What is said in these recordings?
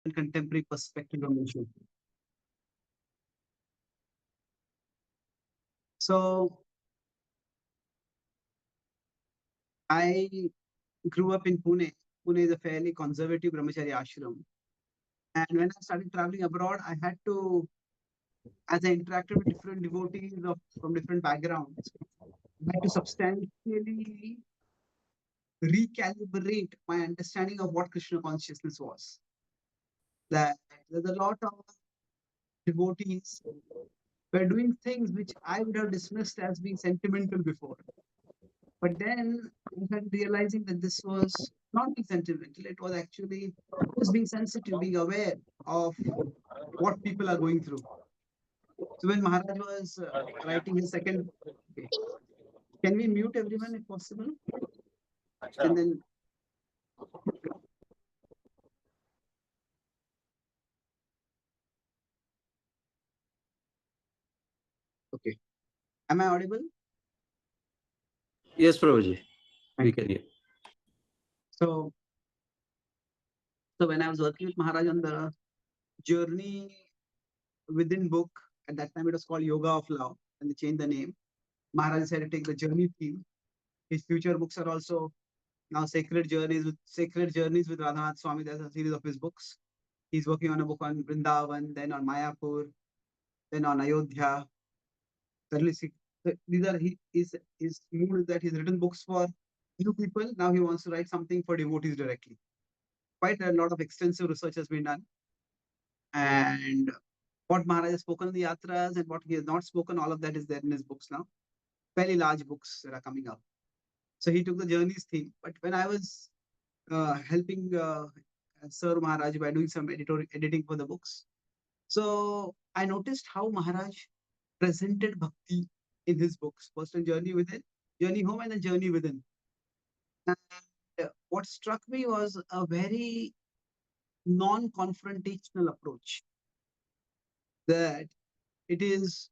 and contemporary perspective on issue. So I grew up in Pune. Pune is a fairly conservative brahmachari ashram. And when I started traveling abroad, I had to, as I interacted with different devotees from different backgrounds, I had to substantially recalibrate my understanding of what Krishna consciousness was. That there's a lot of devotees were doing things which I would have dismissed as being sentimental before. But then I started realizing that this was not being sentimental, it was actually just being sensitive, being aware of what people are going through. So when Maharaj was writing his second, okay, can we mute everyone if possible? And then, okay, am I audible? Yes, Prabhuji, we can hear. So when I was working with Maharaj on the journey within book, at that time it was called Yoga of Love, and they changed the name. Maharaj said to take the journey theme. His future books are also now Sacred Journeys with Radhanath Swami. There's a series of his books. He's working on a book on Vrindavan, then on Mayapur, then on Ayodhya. These are his mood is that he's written books for new people. Now he wants to write something for devotees directly. Quite a lot of extensive research has been done. And what Maharaj has spoken in the yatras and what he has not spoken, all of that is there in his books now. Fairly large books that are coming up. So he took the journeys theme. But when I was helping Sir Maharaj by doing some editing for the books, so I noticed how Maharaj presented bhakti in his books. First on Journey Within, Journey Home, and then Journey Within. And what struck me was a very non-confrontational approach. That it is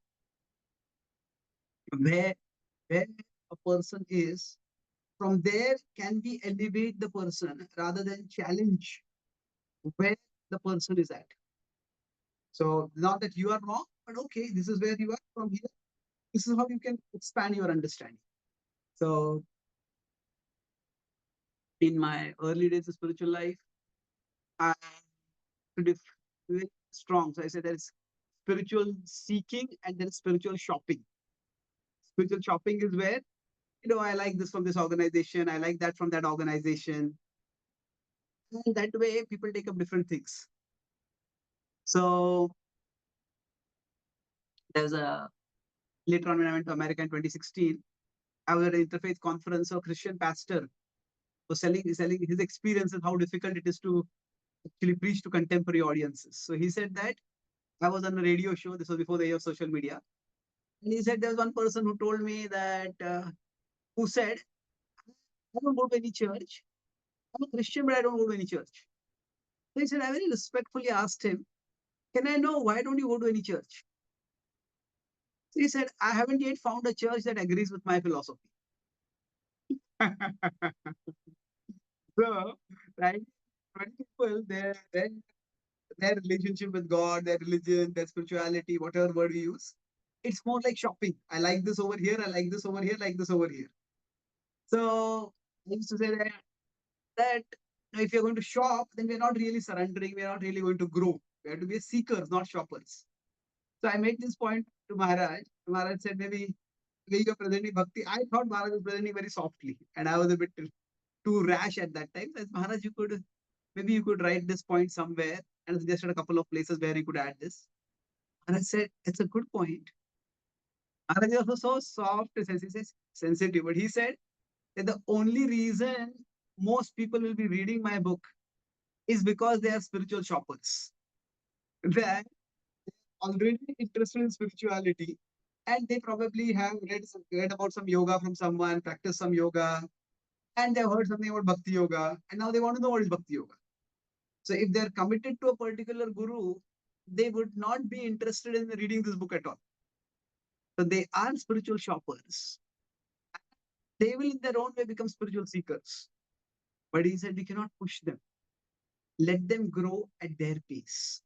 where a person is, from there can we elevate the person rather than challenge where the person is at. So not that you are wrong, but okay, this is where you are. From here, this is how you can expand your understanding. So in my early days of spiritual life, I very strong. So I said there is spiritual seeking and then spiritual shopping. Spiritual shopping is where, I like this from this organization, I like that from that organization. And that way people take up different things. So there's a later on when I went to America in 2016, I was at an interfaith conference. So a Christian pastor was selling his experience and how difficult it is to actually preach to contemporary audiences. So he said that I was on a radio show. This was before the age of social media. And he said there was one person who told me that, who said, I don't go to any church. I'm a Christian, but I don't go to any church. So he said, I very respectfully asked him, can I know why don't you go to any church? So he said, I haven't yet found a church that agrees with my philosophy. So, right, many people, their relationship with God, their religion, their spirituality, whatever word we use, it's more like shopping. I like this over here, I like this over here, like this over here. So I used to say that if you're going to shop, then we're not really surrendering, we're not really going to grow. We have to be seekers, not shoppers. So I made this point to Maharaj. Maharaj said, maybe you're presenting bhakti. I thought Maharaj was presenting very softly, and I was a bit too rash at that time. As Maharaj, maybe you could write this point somewhere, and suggested a couple of places where you could add this. And I said, it's a good point. Maharaj is also so soft, sensitive, but he said that the only reason most people will be reading my book is because they are spiritual shoppers. They're already interested in spirituality, and they probably have read about some yoga from someone, practiced some yoga, and they've heard something about bhakti yoga, and now they want to know what is bhakti yoga. So if they're committed to a particular guru, they would not be interested in reading this book at all. So they are spiritual shoppers. They will in their own way become spiritual seekers. But he said we cannot push them. let them grow at their pace.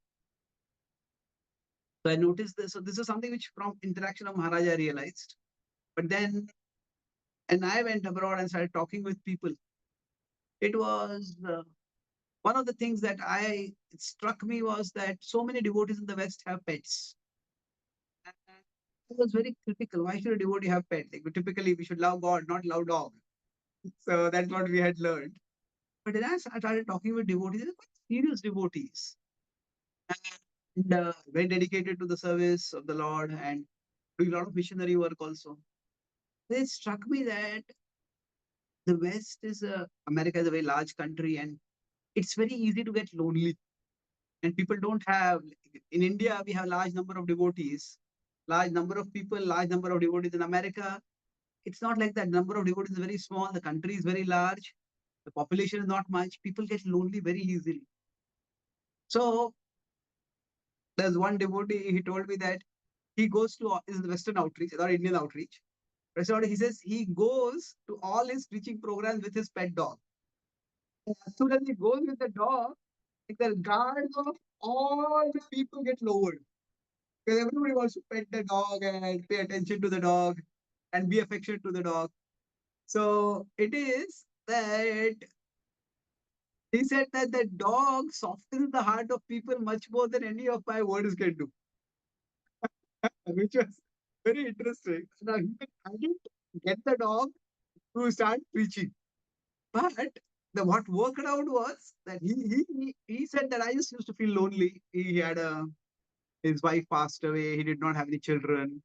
So I noticed this. So this is something which from interaction of Maharaj I realized. But then, and I went abroad and started talking with people. It was one of the things that it struck me was that so many devotees in the West have pets. And it was very critical. Why should a devotee have pet? Like typically we should love God, not love dog. So that's what we had learned. But then I started talking with devotees, they're quite serious devotees, and very dedicated to the service of the Lord and doing a lot of missionary work also. It struck me that the West is America is a very large country, and it's very easy to get lonely. And people don't have in India we have large number of devotees, large number of people, large number of devotees. In America, it's not like that. Number of devotees is very small. The country is very large. The population is not much. People get lonely very easily. So there's one devotee. He told me that he goes to is the Western outreach, not Indian outreach. Western outreach, he says he goes to all his preaching programs with his pet dog. As soon as he goes with the dog, like the guards of all the people get lowered because everybody wants to pet the dog and pay attention to the dog and be affectionate to the dog. So it is that he said that the dog softens the heart of people much more than any of my words can do, which was very interesting. Now, I didn't get the dog to start preaching, but what worked out was that he said that I just used to feel lonely. He had his wife passed away. He did not have any children,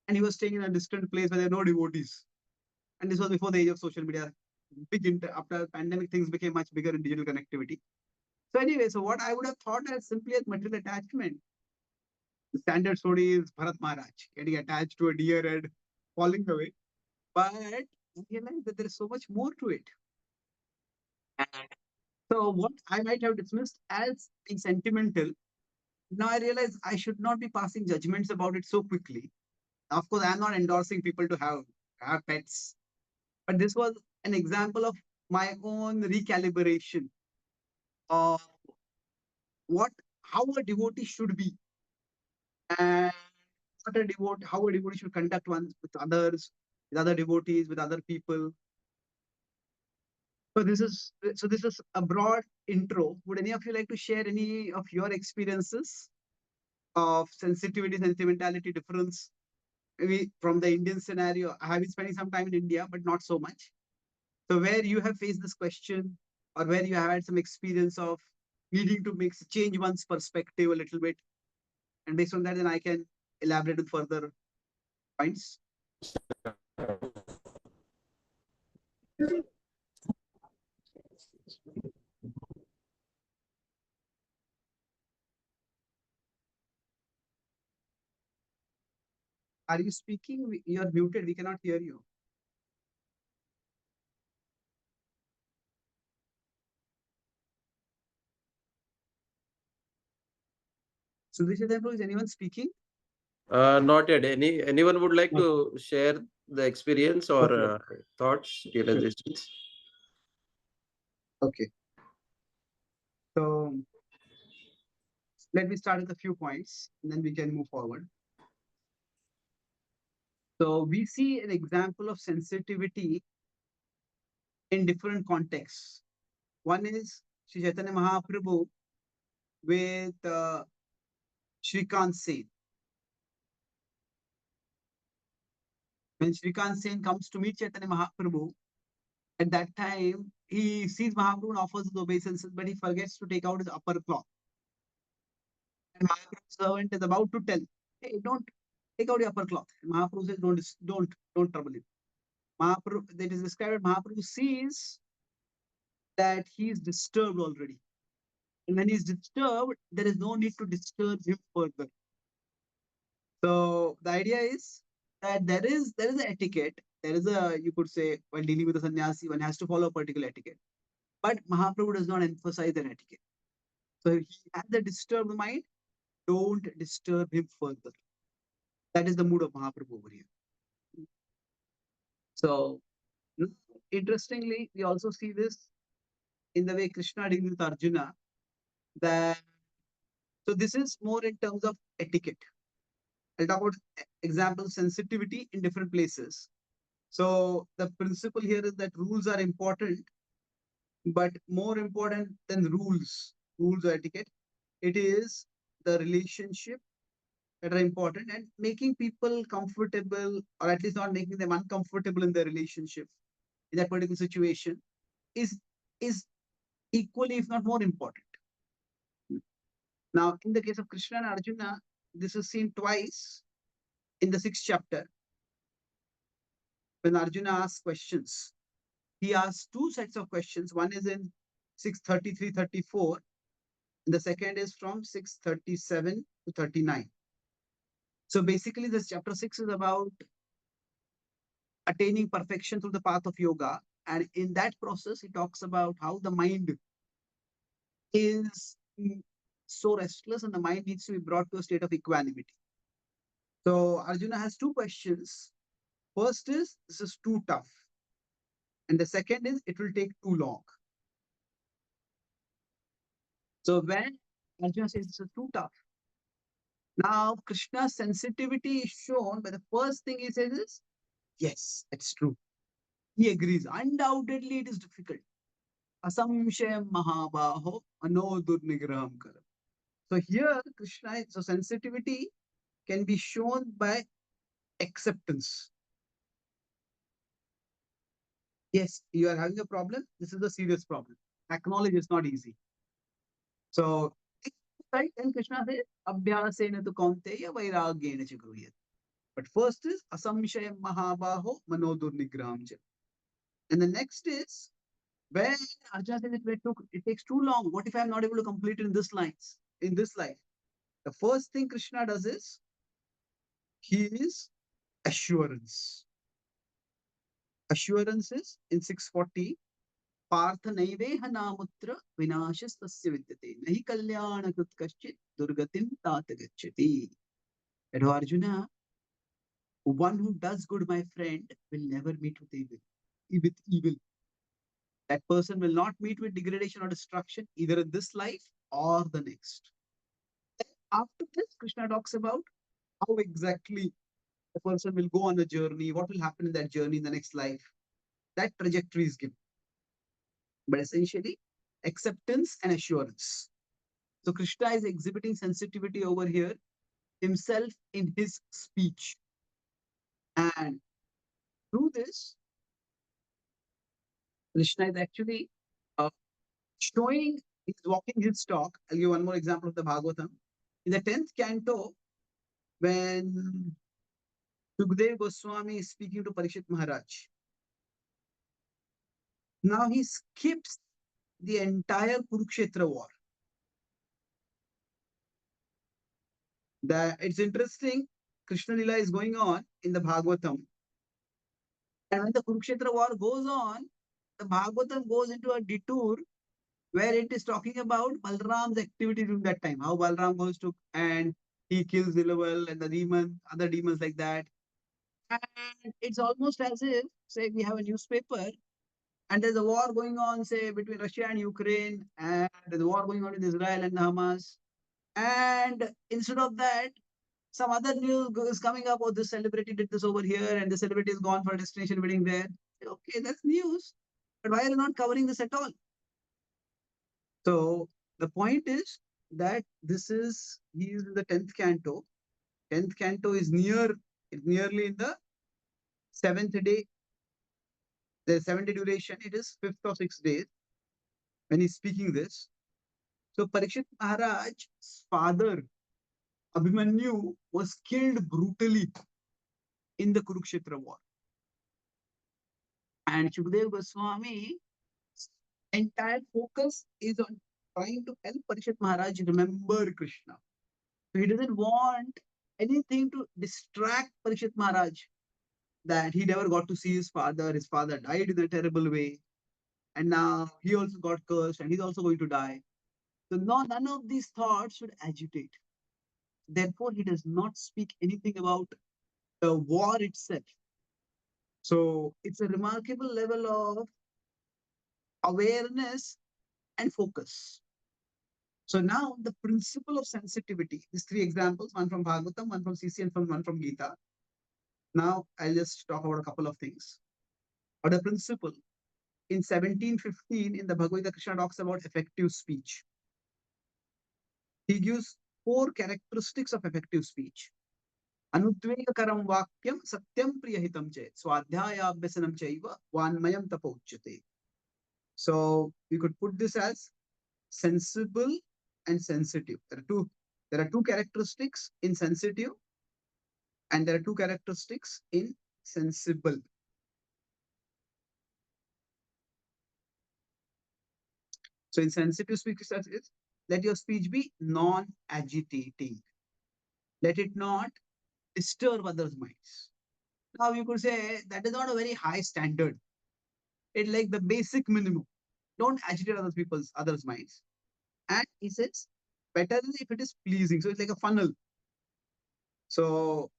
and he was staying in a distant place where there are no devotees. And this was before the age of social media. After pandemic, things became much bigger in digital connectivity. So anyway, so what I would have thought as simply as material attachment, the standard story is Bharat Maharaj getting attached to a deer and falling away. But I realized that there is so much more to it. So what I might have dismissed as being sentimental, now I realize I should not be passing judgments about it so quickly. Of course, I'm not endorsing people to have pets, but this was an example of my own recalibration of what how a devotee should be and how a devotee should conduct one with others, with other devotees, with other people. So this is a broad intro. Would any of you like to share any of your experiences of sensitivity, sentimentality difference? Maybe from the Indian scenario, I have been spending some time in India, but not so much. So where you have faced this question, or where you have had some experience of needing to make change one's perspective a little bit, and based on that, then I can elaborate with further points. Are you speaking? You're muted. We cannot hear you. So this is anyone speaking? Not yet. Anyone would like No. to share the experience or Okay. thoughts, Sure. realizations? Okay. So let me start with a few points, and then we can move forward. So we see an example of sensitivity in different contexts. One is Sri Chaitanya Mahaprabhu with Shrikant Sen. When Shrikant Sen comes to meet Chaitanya Mahaprabhu, at that time he sees Mahaprabhu and offers his obeisances, but he forgets to take out his upper cloth. And Mahaprabhu's servant is about to tell, "Hey, don't take out your upper cloth." And Mahaprabhu says, don't trouble him." Mahaprabhu, that is described, Mahaprabhu sees that he is disturbed already. And when he's disturbed, there is no need to disturb him further. So the idea is that there is an etiquette. There is a, you could say, while dealing with a sannyasi, one has to follow a particular etiquette. But Mahaprabhu does not emphasize that etiquette. So if he has a disturbed mind, don't disturb him further. That is the mood of Mahaprabhu over here. So interestingly, we also see this in the way Krishna deals with Arjuna. that so this is more in terms of etiquette. I'll talk about example sensitivity in different places. So the principle here is that rules are important, but more important than rules or etiquette, it is the relationship that are important and making people comfortable, or at least not making them uncomfortable in their relationship in that particular situation is is equally, if not more important. Now, in the case of Krishna and Arjuna, this is seen twice in the sixth chapter when Arjuna asks questions. He asks two sets of questions. One is in 633-34, and the second is from 637 to 39. So basically, this chapter 6 is about attaining perfection through the path of yoga. And in that process, he talks about how the mind is so restless and the mind needs to be brought to a state of equanimity. So Arjuna has two questions. First is, this is too tough. And the second is, it will take too long. So when Arjuna says this is too tough, now Krishna's sensitivity is shown by the first thing he says is, yes, it's true. He agrees. Undoubtedly, it is difficult. Asamshayam mahabaho anodurnigraham karam. So here, Krishna, so sensitivity can be shown by acceptance. Yes, you are having a problem. This is a serious problem. Acknowledge it's not easy. So, right, then Krishna says, Abhyasena tu kaunteya vairagyena cha gruyat. But first is asamshayam mahabaho manodurnigraham cha. And the next is, when Arjuna says it takes too long, what if I am not able to complete it in this life? The first thing Krishna does is, he is assurance. Assurance is in 640, Partha naiveha namutra vinashastasya vidyate nahi kalyana krit kaschit durgatim tata gacchati. And Arjuna, one who does good, my friend, will never meet with evil. With evil. That person will not meet with degradation or destruction either in this life or the next. After this, Krishna talks about how exactly the person will go on a journey, what will happen in that journey in the next life. That trajectory is given. But essentially, acceptance and assurance. So Krishna is exhibiting sensitivity over here himself in his speech. And through this, Krishna is actually uh, showing, he's walking his talk. I'll give one more example of the Bhagavatam. In the 10th canto, when Sukdev Goswami is speaking to Parishit Maharaj, now he skips the entire Kurukshetra war. It's interesting, Krishna Lila is going on in the Bhagavatam. And when the Kurukshetra war goes on, the Bhagavatam goes into a detour where it is talking about Balram's activity during that time. How Balram goes to and he kills the level and the demon, other demons like that. And it's almost as if, say, we have a newspaper and there's a war going on, say, between Russia and Ukraine, and there's a war going on in Israel and Hamas. And instead of that, some other news is coming up, oh, this celebrity did this over here, and the celebrity is gone for a destination wedding there. Okay, that's news. But why are you not covering this at all? So the point is that he is in the 10th canto. 10th canto is nearly in the 7th day. The 7-day duration, it is 5th or 6th day when he's speaking this. So Parikshit Maharaj's father, Abhimanyu, was killed brutally in the Kurukshetra war. And Shukdev Goswami entire focus is on trying to help Parikshit Maharaj remember Krishna. So he doesn't want anything to distract Parikshit Maharaj that he never got to see his father. His father died in a terrible way. And now he also got cursed and he's also going to die. So none of these thoughts should agitate. Therefore, he does not speak anything about the war itself. So it's a remarkable level of awareness and focus. So now the principle of sensitivity, these three examples, one from Bhagavatam, one from CC, and one from Gita. Now I'll just talk about a couple of things. Or the principle in 1715 in the Bhagavad Gita, Krishna talks about effective speech. He gives 4 characteristics of effective speech. Anudvegakaram vakyam satyam priyahitam che swadhyayabhyasanam chaiva vanmayam tapochyate. So we could put this as sensible and sensitive. There are two characteristics in sensitive, and there are two characteristics in sensible. So in sensitive speech, is let your speech be non-agitating. Let it not disturb others' minds. Now you could say that is not a very high standard. It's like the basic minimum. Don't agitate others' minds. And he says better than if it is pleasing. So it's like a funnel. So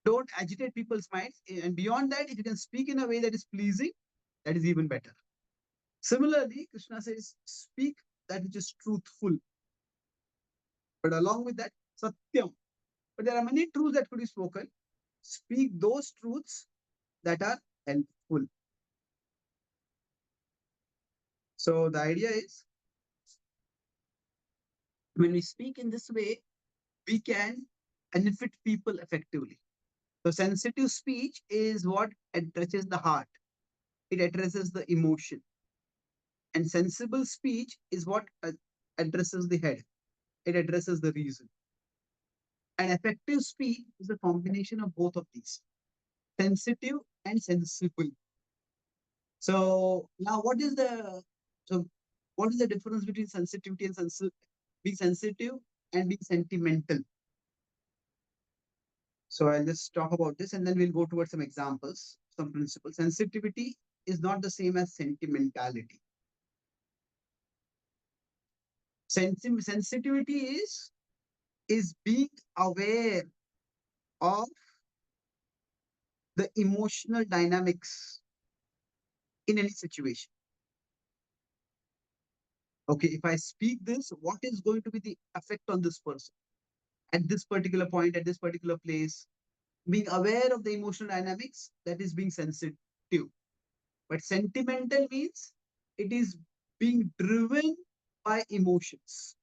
don't agitate people's minds. And beyond that, if you can speak in a way that is pleasing, that is even better. Similarly, Krishna says, speak that which is truthful. But along with that, satyam. But there are many truths that could be spoken. Speak those truths that are helpful. So the idea is, when we speak in this way, we can benefit people effectively. So sensitive speech is what addresses the heart. It addresses the emotion. And sensible speech is what addresses the head. It addresses the reason. And effective speech is a combination of both of these, sensitive and sensible. So now what is the difference between sensitivity and being sensitive and being sentimental? So I'll just talk about this and then we'll go towards some examples, some principles. Sensitivity is not the same as sentimentality. Sensitivity is being aware of the emotional dynamics in any situation. Okay, if I speak this, what is going to be the effect on this person at this particular point, at this particular place? Being aware of the emotional dynamics, that is being sensitive. But sentimental means it is being driven by emotions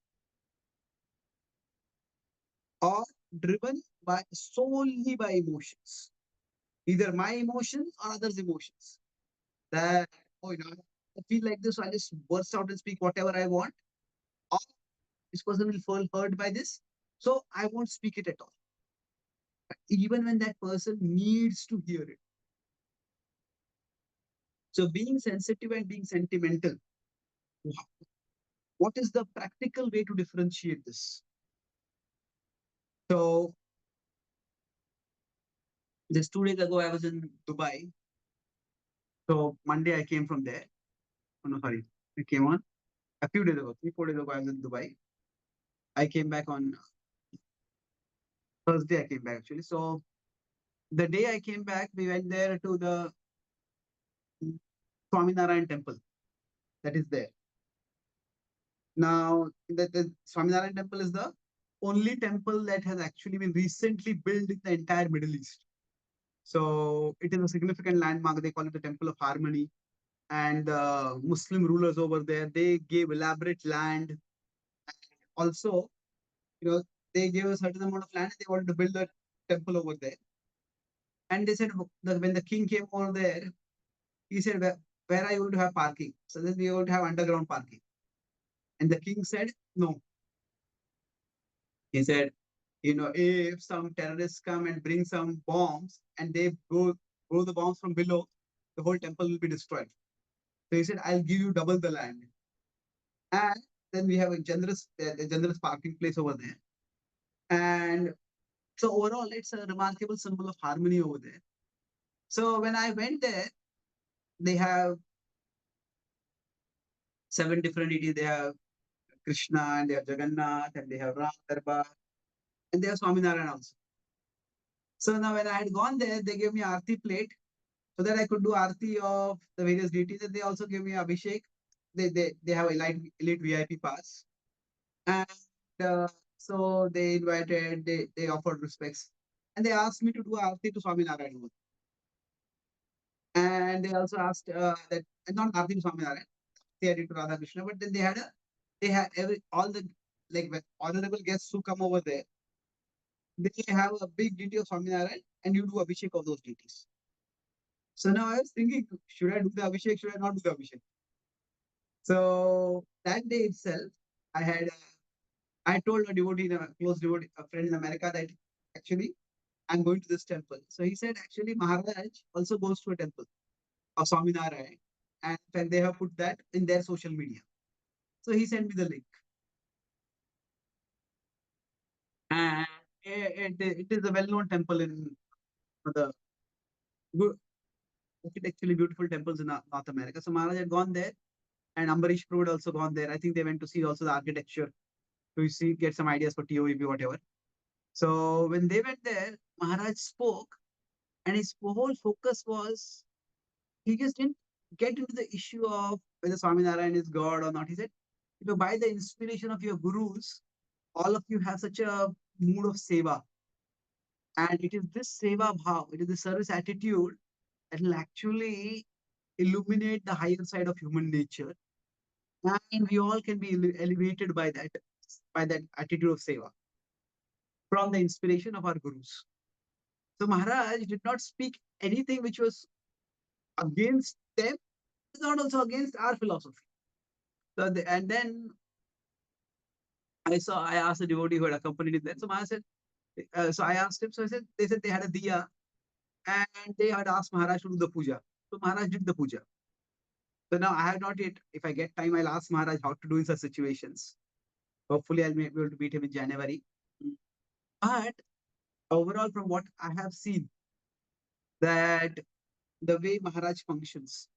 or driven by solely by emotions, either my emotions or others' emotions. That, oh, I feel like this, so I just burst out and speak whatever I want. Or this person will feel hurt by this, so I won't speak it at all. Even when that person needs to hear it. So being sensitive and being sentimental, what is the practical way to differentiate this? So just 2 days ago, I was in Dubai. So Monday I came from there. Oh, no, sorry. I came on a few days ago, 3, 4 days ago, I was in Dubai. I came back on Thursday, I came back actually. So the day I came back, we went there to the Swaminarayan temple that is there. Now, the Swaminarayan temple is the only temple that has actually been recently built in the entire Middle East. So it is a significant landmark. They call it the Temple of Harmony. And Muslim rulers over there, they gave elaborate land. Also, they gave a certain amount of land. They wanted to build a temple over there. And they said that when the king came over there, he said, where are you going to have parking? So then we are going to have underground parking. And the king said, no. He said, if some terrorists come and bring some bombs and they blow the bombs from below, the whole temple will be destroyed. So he said, I'll give you double the land. And then we have a generous parking place over there. And so overall, it's a remarkable symbol of harmony over there. So when I went there, they have 7 different deities. They have Krishna, and they have Jagannath, and they have Ram Darbar, and they have Swaminarayan also. So now when I had gone there, they gave me Aarti plate so that I could do Aarti of the various deities. And they also gave me Abhishek. They have elite VIP pass. And uh, so they invited, they offered respects, and they asked me to do Aarti to Swaminarayan. And they also asked that, and not Aarti to Swaminarayan, they had it to Radha Krishna, but then they had all the like honorable guests who come over there, they have a big deity of Swaminarayan, and you do Abhishek of those deities. So now I was thinking, should I do the Abhishek? Should I not do the Abhishek? So that day itself, I had I told a devotee, a close devotee, a friend in America, that actually I'm going to this temple. So he said, actually, Maharaj also goes to a temple of Swaminarayan. And in fact, they have put that in their social media. So he sent me the link. And it is a well known temple in the good, architecturally beautiful temples in North America. So Maharaj had gone there, and Ambarish Prabhu had also gone there. I think they went to see also the architecture to see, get some ideas for TOEP, whatever. So when they went there, Maharaj spoke, and his whole focus was, he just didn't get into the issue of whether Swaminarayan is God or not. He said, by the inspiration of your gurus, all of you have such a mood of seva. And it is this seva bhav, it is the service attitude that will actually illuminate the higher side of human nature. And we all can be elevated by that attitude of seva from the inspiration of our gurus. So Maharaj did not speak anything which was against them, it's not also against our philosophy. So and then I asked the devotee who had accompanied him there. So Maharaj said, so I asked him, so I said, they said they had a diya and they had asked Maharaj to do the puja. So Maharaj did the puja. So now I have not yet, if I get time, I'll ask Maharaj how to do in such situations. Hopefully, I'll be able to meet him in January. But overall, from what I have seen, that the way Maharaj functions,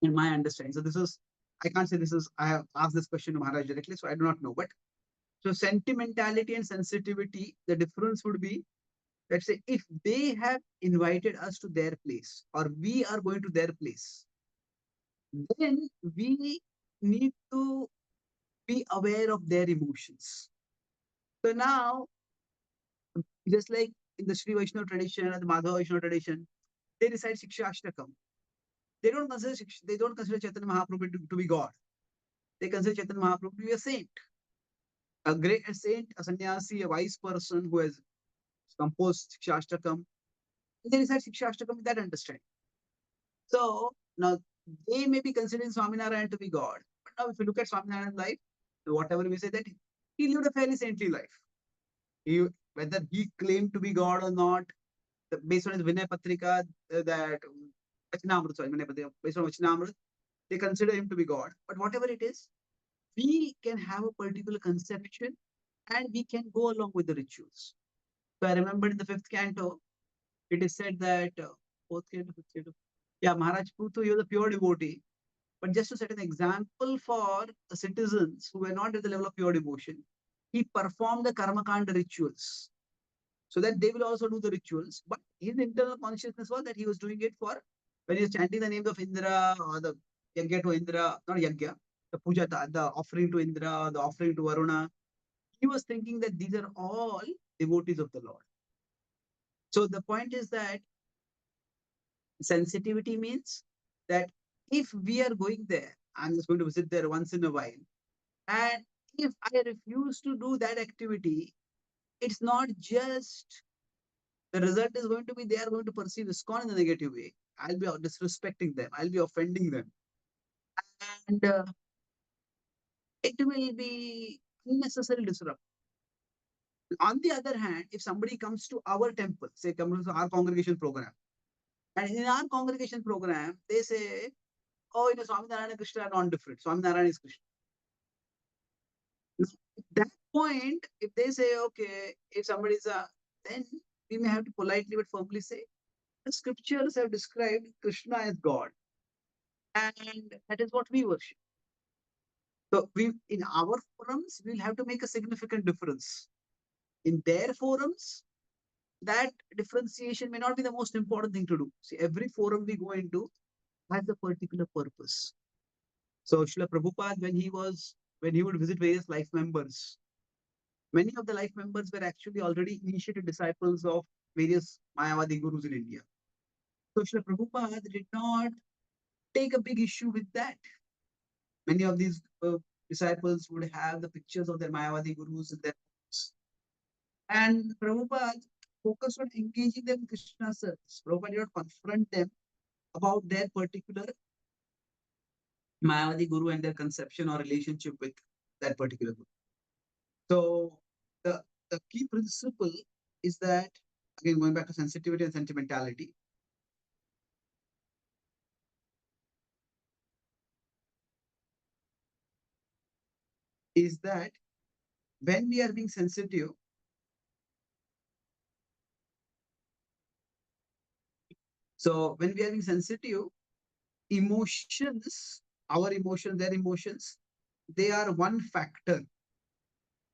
in my understanding, so this is, I can't say this is, I have asked this question to Maharaj directly, so I do not know. But so sentimentality and sensitivity, the difference would be, let's say, if they have invited us to their place or we are going to their place, then we need to be aware of their emotions. So now, just like in the Sri Vaishnava tradition and the Madhava Vaishnava tradition, they recite Shiksha Ashtakam. They don't consider Chaitanya Mahaprabhu to be God. They consider Chaitanya Mahaprabhu to be a saint, a great saint, a sannyasi, a wise person who has composed Shiksha Ashtakam. They recite Shiksha Ashtakam with that understanding. So now they may be considering Swaminarayan to be God. But now if you look at Swaminarayan's life, whatever we say that he lived a fairly saintly life. He, whether he claimed to be God or not, based on his Vinay Patrika, that Vachanamrut, sorry, Vinay Patrika, based on Vachanamrut, they consider him to be God. But whatever it is, we can have a particular conception and we can go along with the rituals. So I remember in the fifth canto, it is said that fourth canto, fifth canto, yeah, Maharaj Prutu, he was a pure devotee. But just to set an example for the citizens who were not at the level of pure devotion, he performed the Karmakanda rituals so that they will also do the rituals. But his internal consciousness was that he was doing it for when he was chanting the names of Indra or the Yagya to Indra, not Yagya, the puja, the offering to Indra, the offering to Varuna. He was thinking that these are all devotees of the Lord. So the point is that sensitivity means that if we are going there, I'm just going to visit there once in a while. And if I refuse to do that activity, it's not just the result is going to be they are going to perceive ISKCON in a negative way. I'll be disrespecting them. I'll be offending them. And it will be unnecessary disrupt. On the other hand, if somebody comes to our temple, say comes to our congregation program, and in our congregation program, they say, oh, Swaminarayan and Krishna are not different. Swaminarayan is Krishna. Now, at that point, if they say, okay, if somebody is a, then we may have to politely but firmly say, the scriptures have described Krishna as God, and that is what we worship. So we, in our forums, we'll have to make a significant difference. In their forums, that differentiation may not be the most important thing to do. See, every forum we go into has a particular purpose. So Srila Prabhupada, when he was when he would visit various life members, many of the life members were actually already initiated disciples of various Mayavadi gurus in India. So Srila Prabhupada did not take a big issue with that. Many of these disciples would have the pictures of their Mayavadi gurus in their homes. And Prabhupada focused on engaging them in Krishna service. Prabhupada did not confront them about their particular Mayavadi guru and their conception or relationship with that particular guru. So the key principle is that, again, going back to sensitivity and sentimentality, is that when we are being sensitive, so when we are being sensitive, emotions, our emotions, their emotions, they are one factor,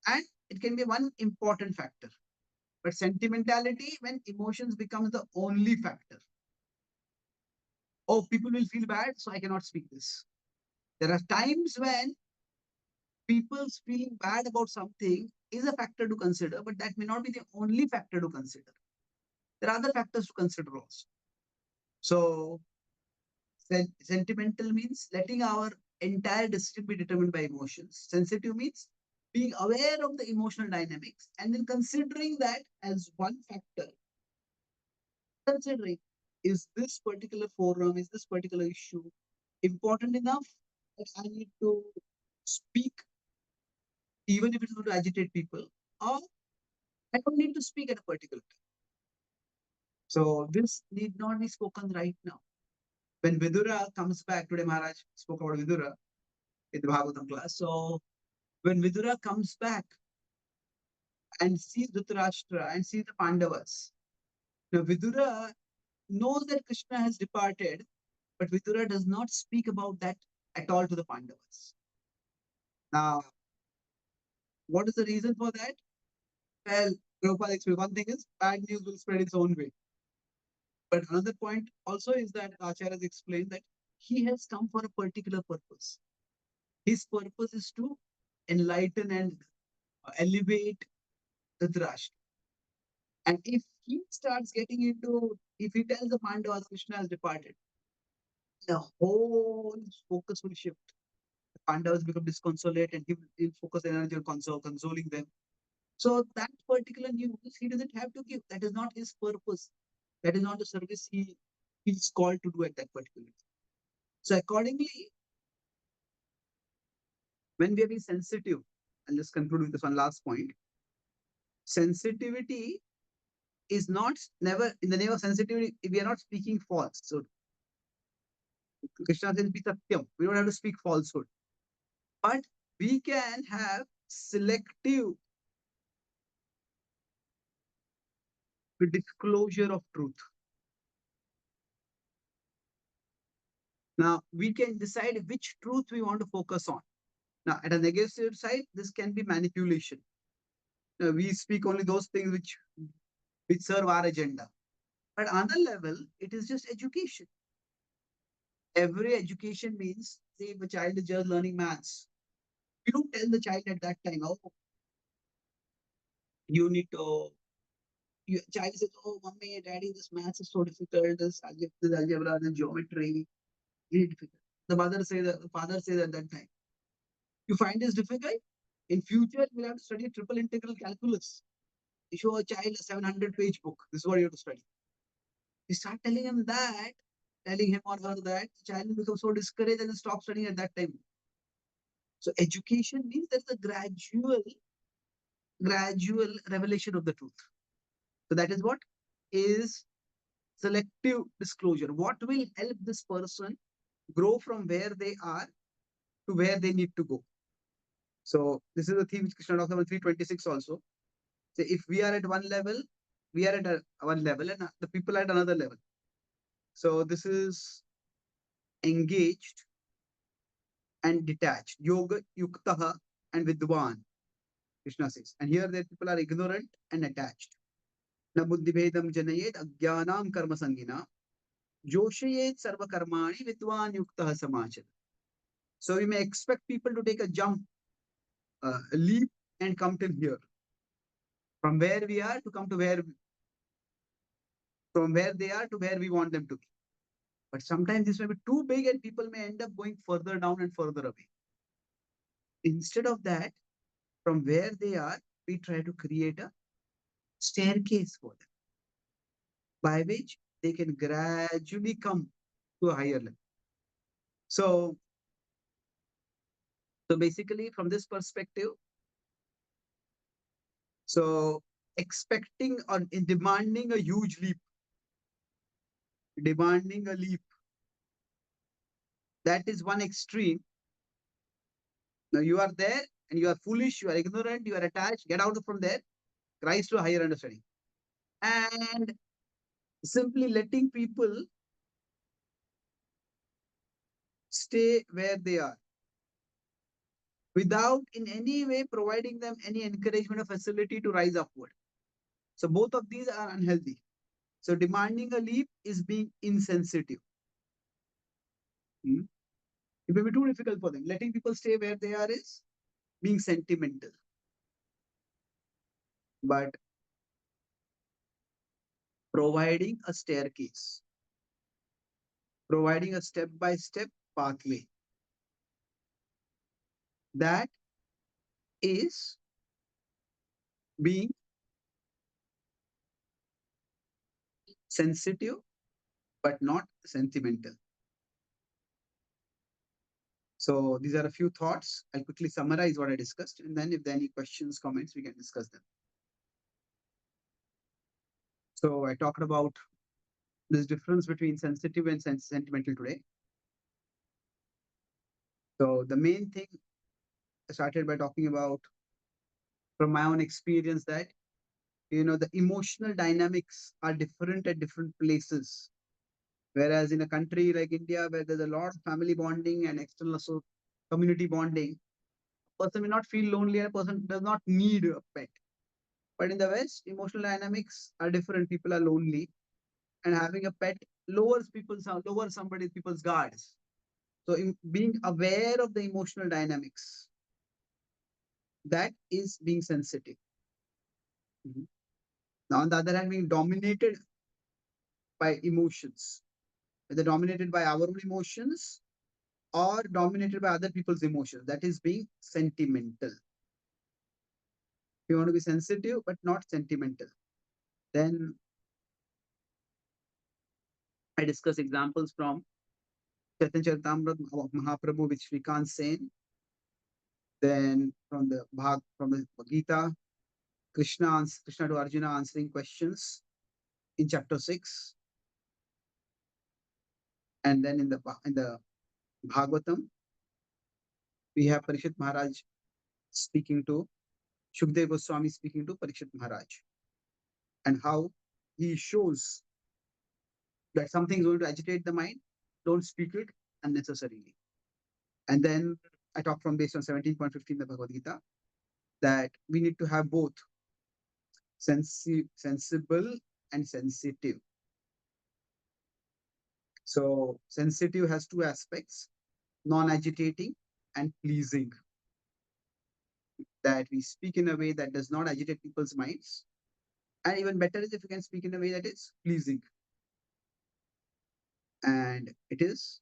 and it can be one important factor. But sentimentality, when emotions become the only factor. Oh, people will feel bad, so I cannot speak this. There are times when people's feeling bad about something is a factor to consider, but that may not be the only factor to consider. There are other factors to consider also. So, sentimental means letting our entire decision be determined by emotions. Sensitive means being aware of the emotional dynamics and then considering that as one factor. Considering, is this particular forum, is this particular issue important enough that I need to speak, even if it's going to agitate people, or I don't need to speak at a particular time. So this need not be spoken right now. When Vidura comes back, today Maharaj spoke about Vidura in the Bhagavatam class. So when Vidura comes back and sees Dhritarashtra and sees the Pandavas, now Vidura knows that Krishna has departed, but Vidura does not speak about that at all to the Pandavas. Now, what is the reason for that? Well, Prabhupada explained one thing is bad news will spread its own way. But another point also is that Acharya has explained that he has come for a particular purpose. His purpose is to enlighten and elevate the Dhritarashtra. And if he starts getting into, if he tells the Pandavas Krishna has departed, the whole focus will shift. The Pandavas become disconsolate and he'll focus energy on consoling them. So that particular news he doesn't have to give. That is not his purpose. That is not the service he feels called to do at that particular time. So accordingly, when we are being sensitive, I'll just conclude with this one last point. Sensitivity is not never in the name of sensitivity, we are not speaking false. So Krishna says, be satyam. We don't have to speak falsehood. But we can have selective disclosure of truth. Now, we can decide which truth we want to focus on. Now, at a negative side, this can be manipulation. Now, we speak only those things which serve our agenda. But on another level, it is just education. Every education means, say, if a child is just learning maths, you don't tell the child at that time, oh, you need to, your child says, oh, mommy, daddy, this maths is so difficult, this algebra, this geometry, really difficult. The father says at that time, you find this difficult? In future, we'll have to study triple integral calculus. You show a child a 700-page book. This is what you have to study. You start telling him that, telling him or her that, the child will become so discouraged and stop studying at that time. So education means there's a gradual revelation of the truth. So that is what is selective disclosure. What will help this person grow from where they are to where they need to go? So this is the theme which Krishna talks about 326 also. So if we are at one level, we are at one level and the people are at another level. So this is engaged and detached. Yoga yuktaha and vidwan, Krishna says. And here the people are ignorant and attached. Na buddhibhedam janayet ajnanam karma sangina joshayet sarva karmani vidwan yuktaha samachara. So we may expect people to take a jump leap and come till here. From where we are to come to from where they are to where we want them to be. But sometimes this may be too big and people may end up going further down and further away. Instead of that, from where they are, we try to create a staircase for them by which they can gradually come to a higher level. So, so basically, from this perspective, so expecting or demanding a huge leap, demanding a leap, that is one extreme. Now you are there and you are foolish, you are ignorant, you are attached, get out from there, rise to a higher understanding. And simply letting people stay where they are without in any way providing them any encouragement or facility to rise upward. So both of these are unhealthy. So demanding a leap is being insensitive. Hmm? It may be too difficult for them. Letting people stay where they are is being sentimental. But providing a staircase, providing a step-by-step pathway, that is being sensitive but not sentimental. So these are a few thoughts. I'll quickly summarize what I discussed, and then if there are any questions, comments, we can discuss them. So I talked about this difference between sensitive and sentimental today. So the main thing I started by talking about from my own experience that the emotional dynamics are different at different places. Whereas in a country like India, where there's a lot of family bonding and external community bonding, a person may not feel lonely and a person does not need a pet. But in the West, emotional dynamics are different. People are lonely, and having a pet lowers people's guards. So, in being aware of the emotional dynamics, that is being sensitive. Mhm. Now, on the other hand, being dominated by emotions, whether dominated by our own emotions or dominated by other people's emotions, that is being sentimental. If you want to be sensitive but not sentimental, then I discuss examples from Chaitanya Charan Mahaprabhu, which we can't say. Then from the Gita, Krishna to Arjuna answering questions in chapter 6. And then in the Bhagavatam, we have Parishit Maharaj speaking to Shukdev Goswami speaking to Parishit Maharaj, and how he shows that something is going to agitate the mind, don't speak it unnecessarily. And then I talk from based on 17.15 the Bhagavad Gita that we need to have both sensible and sensitive. So sensitive has two aspects, non-agitating and pleasing. That we speak in a way that does not agitate people's minds. And even better is if you can speak in a way that is pleasing. And it is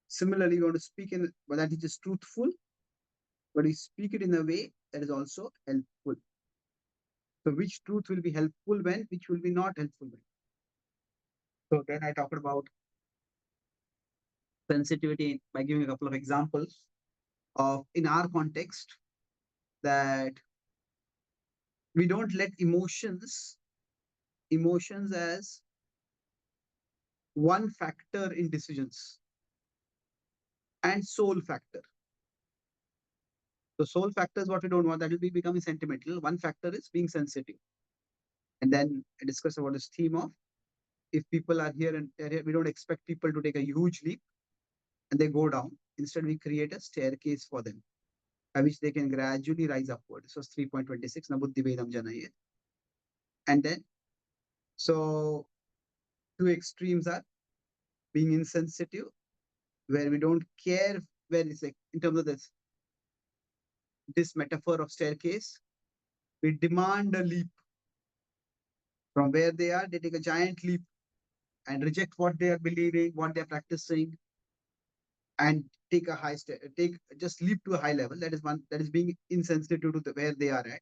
similarly, you want to speak in but that is just truthful, but we speak it in a way that is also helpful. So which truth will be helpful when, which will be not helpful when. So then I talked about sensitivity by giving a couple of examples of in our context that we don't let emotions as one factor in decisions and soul factor. So soul factor is what we don't want. That will be becoming sentimental. One factor is being sensitive. And then I discuss about this theme of if people are here and they're here, we don't expect people to take a huge leap and they go down. Instead, we create a staircase for them by which they can gradually rise upward. This was 3.26. Nabuddhi Vedam Janayet. And then, so two extremes are being insensitive, where we don't care where it's like in terms of this. this metaphor of staircase. We demand a leap from where they are. They take a giant leap and reject what they are believing, what they are practicing, and take a take just leap to a high level. That is one, that is being insensitive to where they are at,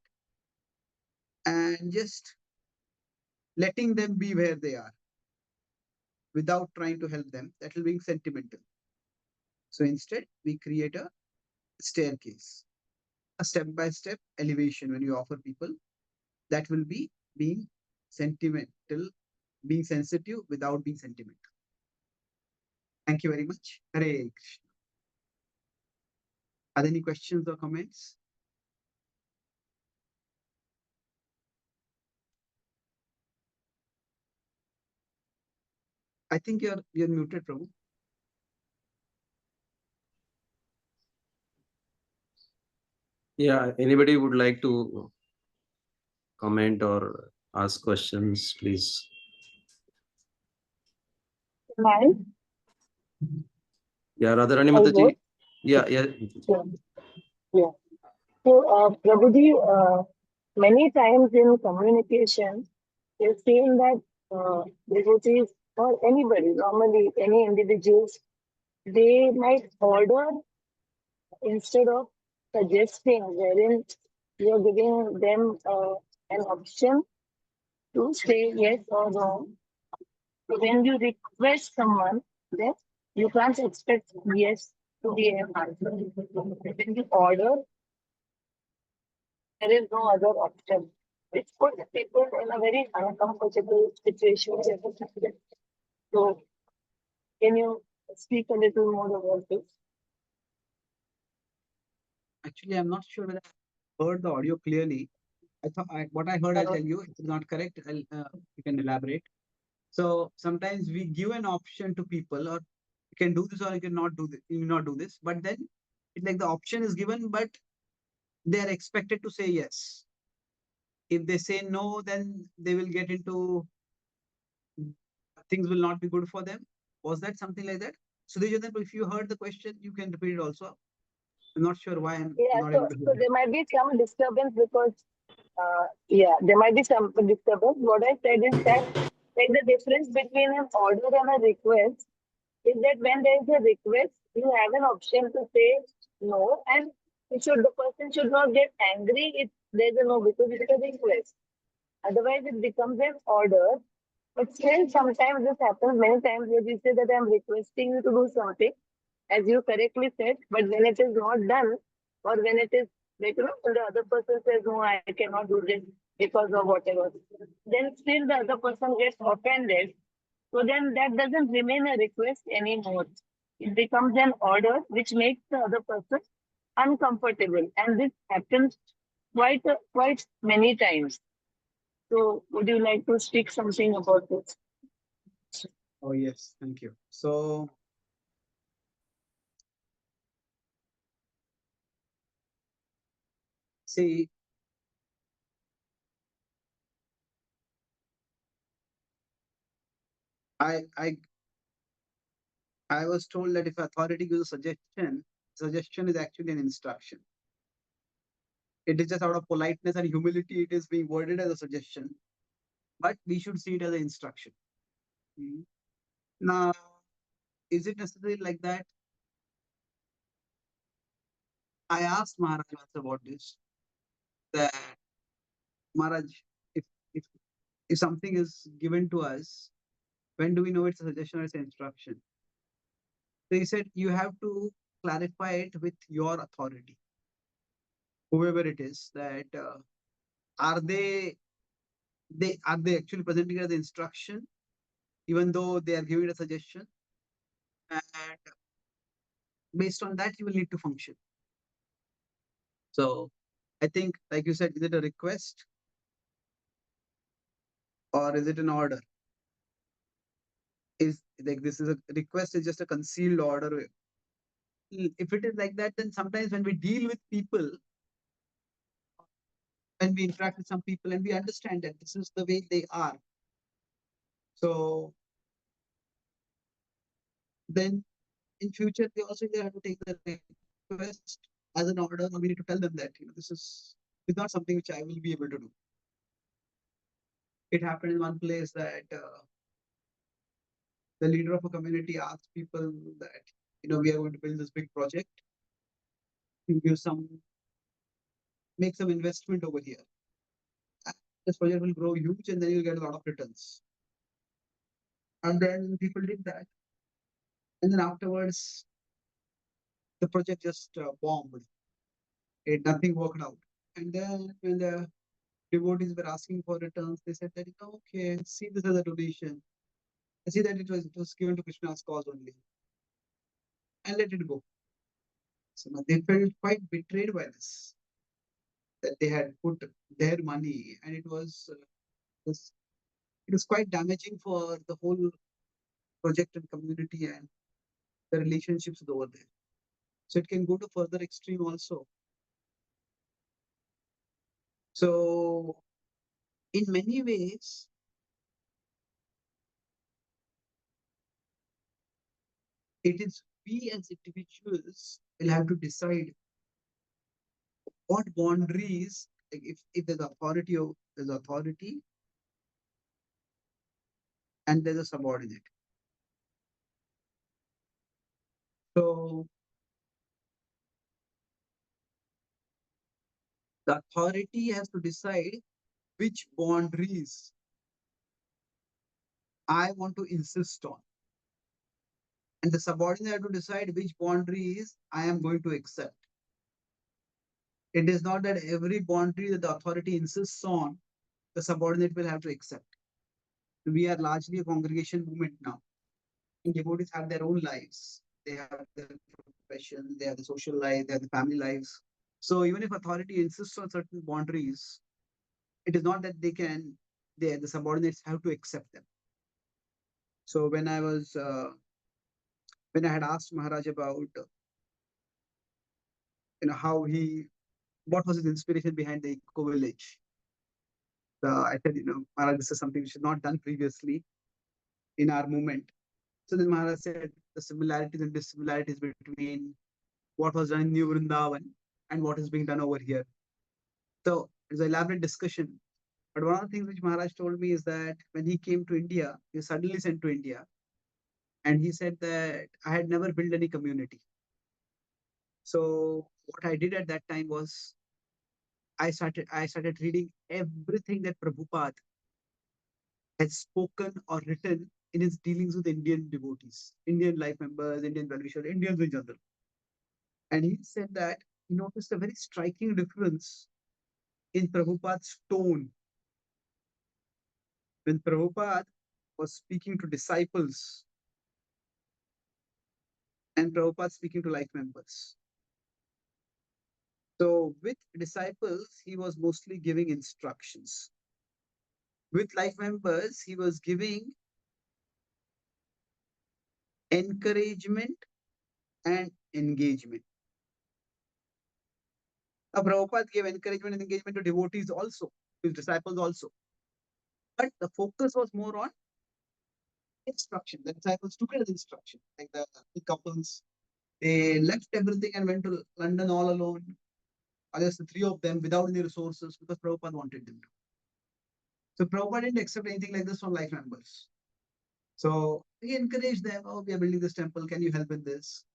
and just letting them be where they are without trying to help them. That will be sentimental. So instead, we create a staircase, a step-by-step elevation when you offer people. That will be being sentimental, being sensitive without being sentimental. Thank you very much. Hare Krishna. Are there any questions or comments? I think you're muted, Prabhu. Yeah, anybody would like to comment or ask questions, please? Hi, Yeah, Radharani I vote. Mataji. Yeah, yeah. Yeah. Yeah. So, Prabhuji, many times in communication, we've seen that devotees or anybody, normally any individuals, they might order instead of suggesting, wherein you're giving them an option to say yes or no. So when you request someone, then you can't expect yes to be an answer. When you order, there is no other option. It puts people in a very uncomfortable situation. So, can you speak a little more about this? Actually, I'm not sure whether I heard the audio clearly. What I heard, I'll tell you. If it's not correct, you can elaborate. So sometimes we give an option to people, or you can do this or you cannot do this. You not do this, but then it's like the option is given, but they are expected to say yes. If they say no, then they will get into things will not be good for them. Was that something like that? So if you heard the question, you can repeat it also. I'm not sure why I'm Yeah, not so, able to hear so it. there might be some disturbance because, there might be some disturbance. What I said is that, like, the difference between an order and a request is that when there is a request, you have an option to say no, and the person should not get angry if there's a no because it's a request. Otherwise, it becomes an order. But still, sometimes this happens many times where we say that I'm requesting you to do something, as you correctly said, but when it is not done, or when it is like, when the other person says, no, I cannot do this because of whatever, then still the other person gets offended. So then that doesn't remain a request anymore. It becomes an order which makes the other person uncomfortable. And this happens quite many times. So, would you like to speak something about this? Oh yes, thank you. So see, I I I was told that if authority gives a suggestion is actually an instruction. It is just out of politeness and humility, it is being worded as a suggestion, but we should see it as an instruction. Mm. Now, is it necessary like that? I asked Maharaj once about this, that Maharaj, if if if something is given to us, when do we know it's a suggestion or it's an instruction? So he said you have to clarify it with your authority, whoever it is, that are they actually presenting it as an instruction, even though they are giving it a suggestion, and based on that you will need to function. So I think, like you said, is it a request or is it an order? Is like this is a request is just a concealed order. If it is like that, then sometimes when we deal with people, when we interact with some people and we understand that this is the way they are, so then in future they also either have to take the request as an order, or we need to tell them that this is not something which I will be able to do. It happened in one place that the leader of a community asked people that we are going to build this big project. You make some investment over here. This project will grow huge, and then you'll get a lot of returns. And then people did that, and then afterwards, the project just bombed. Nothing worked out. And then when the devotees were asking for returns, they said that okay, see this as a donation. I see that it was given to Krishna's cause only, and let it go. So now they felt quite betrayed by this, that they had put their money, and was it was quite damaging for the whole project and community and the relationships over there. So it can go to further extreme also. So in many ways, it is we as individuals will have to decide what boundaries, like if there's authority and there's a subordinate. So the authority has to decide which boundaries I want to insist on. And the subordinate have to decide which boundaries I am going to accept. It is not that every boundary that the authority insists on, the subordinate will have to accept. We are largely a congregation movement now. And devotees have their own lives. They have their profession, they have the social life, they have the family lives. So even if authority insists on certain boundaries, it is not that the subordinates have to accept them. So when I had asked Maharaj about, how what was his inspiration behind the eco village? I said, Maharaj, this is something which is not done previously in our movement. So then Maharaj said the similarities and dissimilarities between what was done in New Vrindavan and what is being done over here. So it's an elaborate discussion. But one of the things which Maharaj told me is that when he came to India, he was suddenly sent to India, and he said that I had never built any community. So what I did at that time was I started reading everything that Prabhupada had spoken or written in his dealings with Indian devotees, Indian life members, Indian well-wishers, Indians in general. And he said that he noticed a very striking difference in Prabhupada's tone when Prabhupada was speaking to disciples and Prabhupada speaking to life members. So with disciples, he was mostly giving instructions. With life members, he was giving encouragement and engagement. Now, Prabhupada gave encouragement and engagement to devotees also, his disciples also. But the focus was more on instruction. The disciples took it as instruction. Like the couples, they left everything and went to London all alone. Or just the three of them without any resources because Prabhupada wanted them to. So Prabhupada didn't accept anything like this from life members. So we encouraged them, oh, we are building this temple. Can you help with this?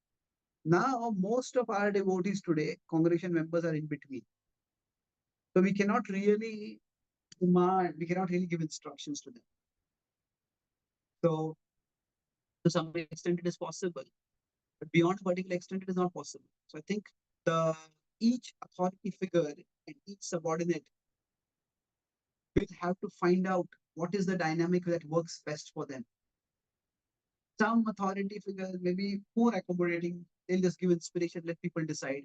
Now, most of our devotees today, congregation members are in between. So we cannot really we cannot really give instructions to them. So to some extent it is possible, but beyond a particular extent it is not possible. So I think each authority figure and each subordinate will have to find out what is the dynamic that works best for them. Some authority figures may be more accommodating, they'll just give inspiration, let people decide.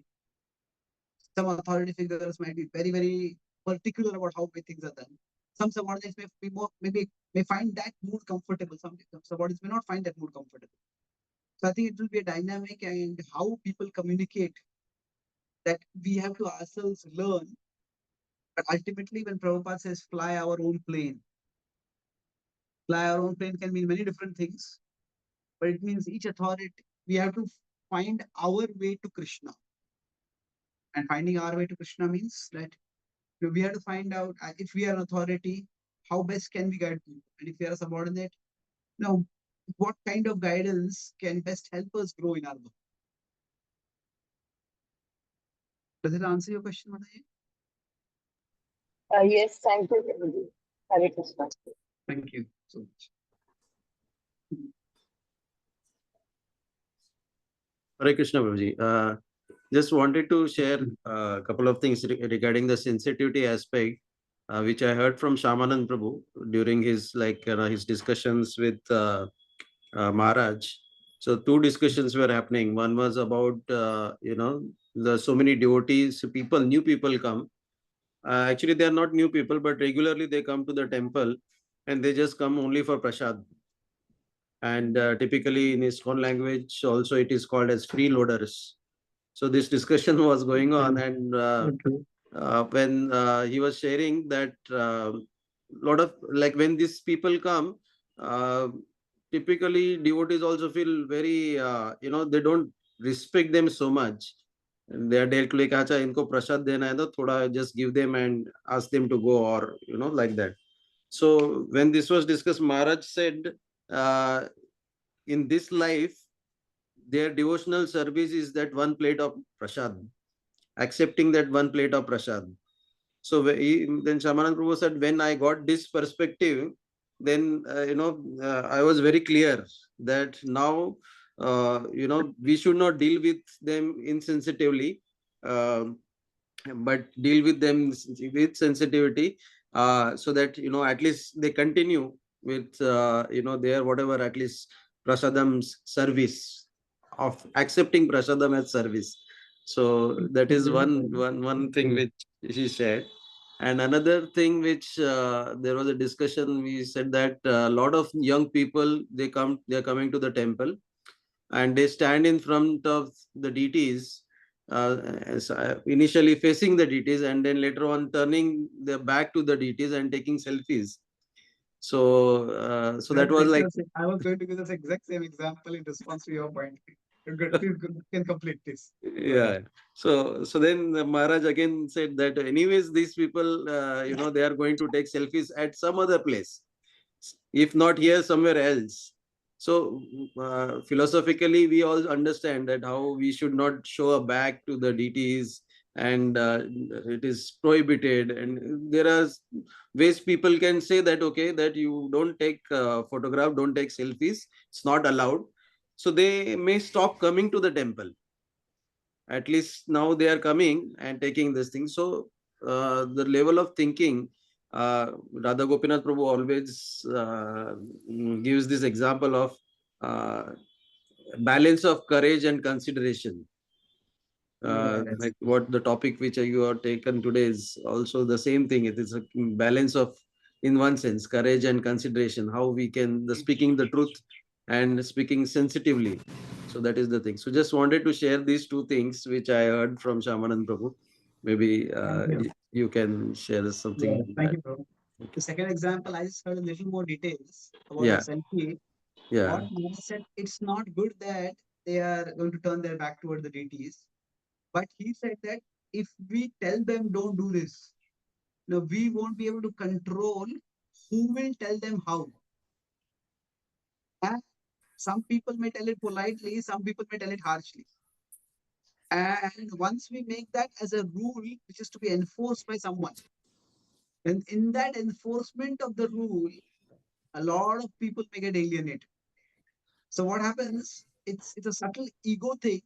Some authority figures might be very, very particular about how things are done. Some subordinates may be more, may find that mood comfortable. Some subordinates may not find that mood comfortable. So I think it will be a dynamic, and how people communicate that we have to ourselves learn. But ultimately, when Prabhupada says fly our own plane can mean many different things, but it means each authority, we have to find our way to Krishna. And finding our way to Krishna means that we have to find out if we are an authority, how best can we guide people? And if we are a subordinate, now what kind of guidance can best help us grow in our work? Does it answer your question, Mataji? Yes, thank you, Prabhuji. Hare Krishna. Thank you so much. Hare Krishna, Prabhuji. Just wanted to share a couple of things regarding the sensitivity aspect, which I heard from Shamanand Prabhu during his his discussions with Maharaj. So two discussions were happening. One was about the so many devotees, people, new people come. Actually, they are not new people, but regularly they come to the temple, and they just come only for prasad. And typically in his own language, also it is called as freeloaders. So this discussion was going on, and when he was sharing that lot of like when these people come, uh, typically devotees also feel very they don't respect them so much. And they are there like, acha inko prasad dena hai to thoda just give them and ask them to go, or like that. So when this was discussed, Maharaj said, uh, in this life their devotional service is that one plate of prasad, accepting that one plate of prasad. So then Shamanand Prabhu said, when I got this perspective, then I was very clear that now we should not deal with them insensitively, um, but deal with them with sensitivity, so that at least they continue with their whatever, at least prasadam's service, of accepting prasadam as service. So that is one thing which she shared. And another thing which there was a discussion, we said that a lot of young people, they're coming to the temple, and they stand in front of the deities, initially facing the deities, and then later on turning their back to the deities and taking selfies. So that was like, I was going to give this exact same example in response to your point. Good, please can complete this. yeah. So then the Maharaj again said that anyways these people, they are going to take selfies at some other place, if not here, somewhere else. So philosophically, we all understand that how we should not show a back to the deities, and it is prohibited. And there are ways people can say that, okay, that you don't take photograph, don't take selfies, it's not allowed. So they may stop coming to the temple. At least now they are coming and taking this thing. So the level of thinking, Radha Gopinath Prabhu always gives this example of uh, balance of courage and consideration. Like what the topic which you are taken today is also the same thing. It is a balance of, in one sense, courage and consideration, how we can the speaking the truth and speaking sensitively. So that is the thing. So just wanted to share these two things which I heard from Shamanand Prabhu. Maybe you can share something. Yeah, thank you, bro. The second example, I just heard a little more details about the Yeah, selfie. yeah, What Mona said, it's not good that they are going to turn their back toward the deities. But he said that if we tell them don't do this, we won't be able to control who will tell them how. And some people may tell it politely, some people may tell it harshly. And once we make that as a rule, which is to be enforced by someone, and in that enforcement of the rule, a lot of people may get alienated. So what happens? It's a subtle ego thing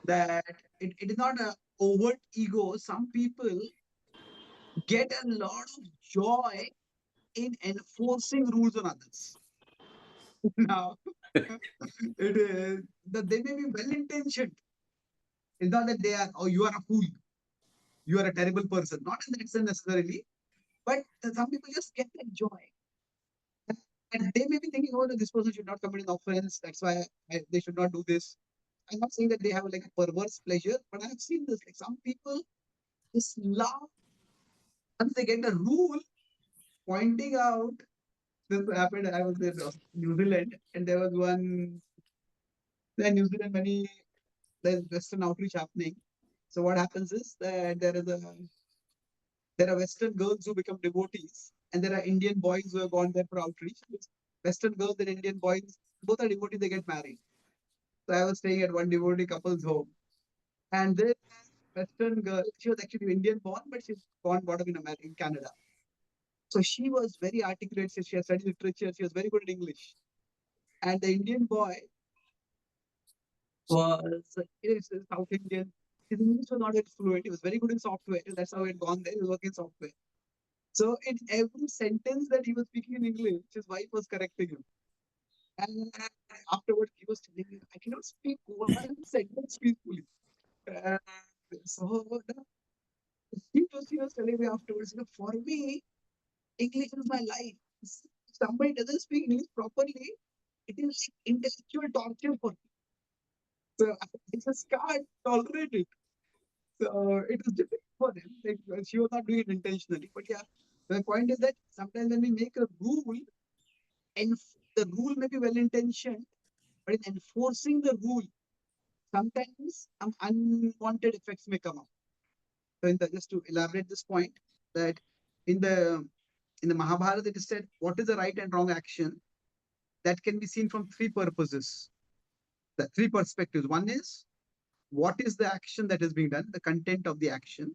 that it is not a overt ego. Some people get a lot of joy in enforcing rules on others. Now, it is that they may be well intentioned. It's not that they are, oh, you are a fool, you are a terrible person. Not in that sense necessarily, but some people just get that joy. And they may be thinking, oh, no, this person should not commit an offense. That's why they should not do this. I'm not saying that they have like a perverse pleasure, but I have seen this. Like some people just love once they get a rule pointing out. This happened. I was in New Zealand, and there was one. There in New Zealand, many there's Western outreach happening. So what happens is that there are Western girls who become devotees, and there are Indian boys who have gone there for outreach. Western girls and Indian boys, both are devotees, they get married. So I was staying at one devotee couple's home, and this Western girl, she was actually Indian born, but she's born brought up in America, in Canada. So she was very articulate. She has studied literature. She was very good at English. And the Indian boy was South Indian. His English was not very fluent. He was very good in software. That's how he had gone there. He was working in software. So in every sentence that he was speaking in English, his wife was correcting him. And afterwards, he was telling me, I cannot speak one sentence peacefully. And so she was telling me afterwards, for me, English is my life. If somebody doesn't speak English properly, it is like intellectual torture for me. So I just can't tolerate it. So it was difficult for him. Like, she was not doing it intentionally. But yeah, the point is that sometimes when we make a rule, and the rule may be well intentioned, but in enforcing the rule, sometimes unwanted effects may come up. So just to elaborate this point, that in the Mahabharata, it is said what is the right and wrong action that can be seen from three purposes, the three perspectives. One is what is the action that is being done, the content of the action,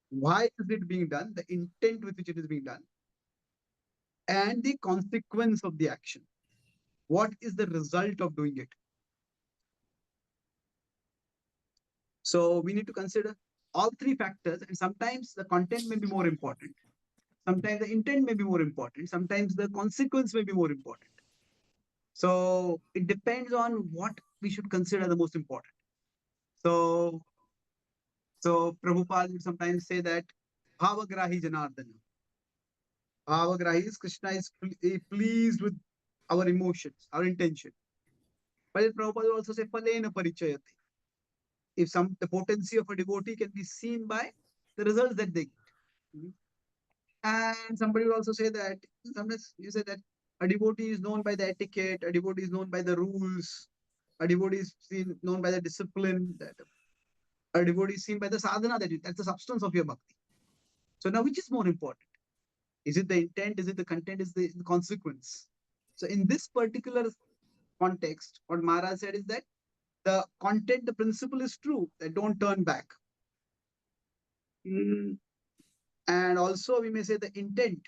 why is it being done, the intent with which it is being done, and the consequence of the action. What is the result of doing it? So we need to consider all three factors, and sometimes the content may be more important. Sometimes the intent may be more important. Sometimes the consequence may be more important. So it depends on what we should consider the most important. So Prabhupada would sometimes say that Bhavagrahi Janardana. Bhavagrahi is Krishna is pleased with our emotions, our intention. But Prabhupada would also say Palena Parichayate. If the potency of a devotee can be seen by the results that they get. And somebody will also say that sometimes you say that a devotee is known by the etiquette, a devotee is known by the rules, a devotee is known by the discipline, that a devotee is seen by the sadhana, that's the substance of your bhakti. So now which is more important? Is it the intent? Is it the content? Is the consequence? So in this particular context, what Maharaj said is that the content, the principle is true, that don't turn back. And also we may say the intent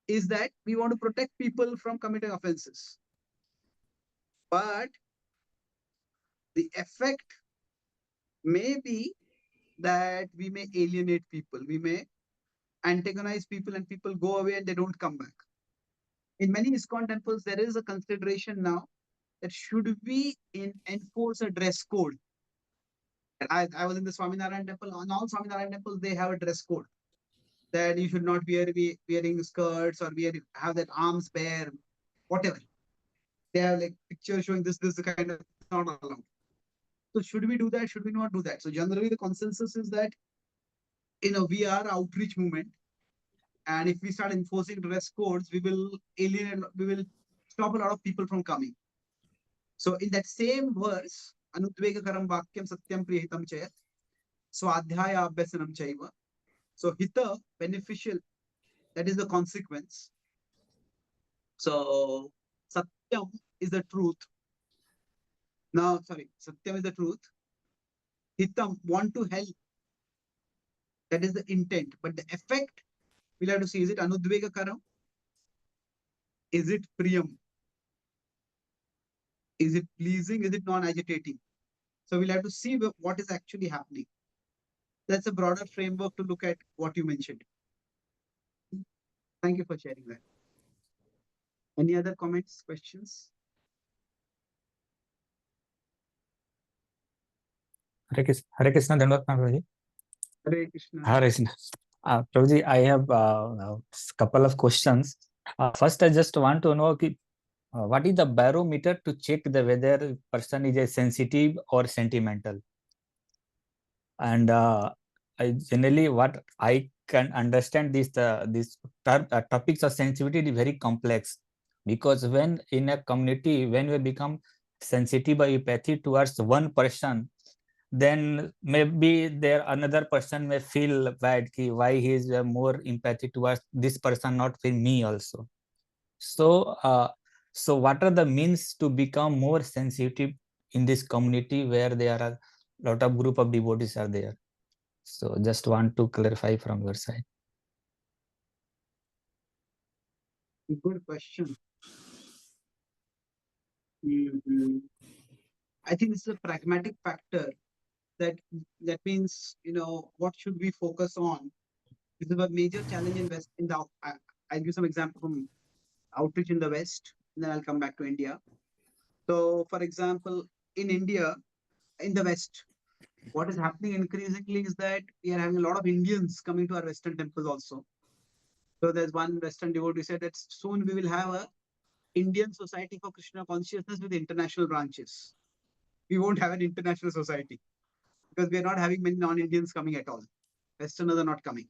is that we want to protect people from committing offenses. But the effect may be that we may alienate people, we may antagonize people, and people go away and they don't come back. In many ISKCON temples, there is a consideration now that should we enforce a dress code. I was in the Swaminarayan temple. On all Swaminarayan temples, they have a dress code that you should not be wearing skirts or have that arms bare, whatever. They have like pictures showing this the kind of not allowed. So should we do that? Should we not do that? So generally the consensus is that we are outreach movement, and if we start enforcing dress codes, we will stop a lot of people from coming. So in that same verse, anudvegakaram vakyam satyam prihitam chayat, swadhyaya abhyasanam chaiva. So hita, beneficial, that is the consequence. So satyam is the truth. Now, sorry, satyam is the truth. Hitam, want to help, that is the intent. But the effect, we'll have to see, is it anudvegakaram? Is it priyam? Is it pleasing? Is it non-agitating? So we'll have to see what is actually happening. That's a broader framework to look at what you mentioned. Thank you for sharing that. Any other comments, questions? Hare Krishna, Dhanavad Prabhuji. Hare Krishna. Hare Krishna. Prabhuji, I have a couple of questions. First, I just want to know what is the barometer to check whether person is a sensitive or sentimental? And generally, what I can understand these topics of sensitivity is very complex, because when in a community, when we become sensitive or empathy towards one person, then maybe there another person may feel bad ki why he is more empathic towards this person, not with me also. So so what are the means to become more sensitive in this community where there are a lot of group of devotees are there? So just want to clarify from your side. Good question. Mhm. I think this is a pragmatic factor that means, what should we focus on? This is a major challenge in West in the I'll give some example from outreach in the West, and then I'll come back to India. So, for example, in India, in the West, what is happening increasingly is that we are having a lot of Indians coming to our Western temples also. So there's one Western devotee said that soon we will have a Indian Society for Krishna Consciousness with international branches. We won't have an international society because we are not having many non-Indians coming at all. Westerners are not coming.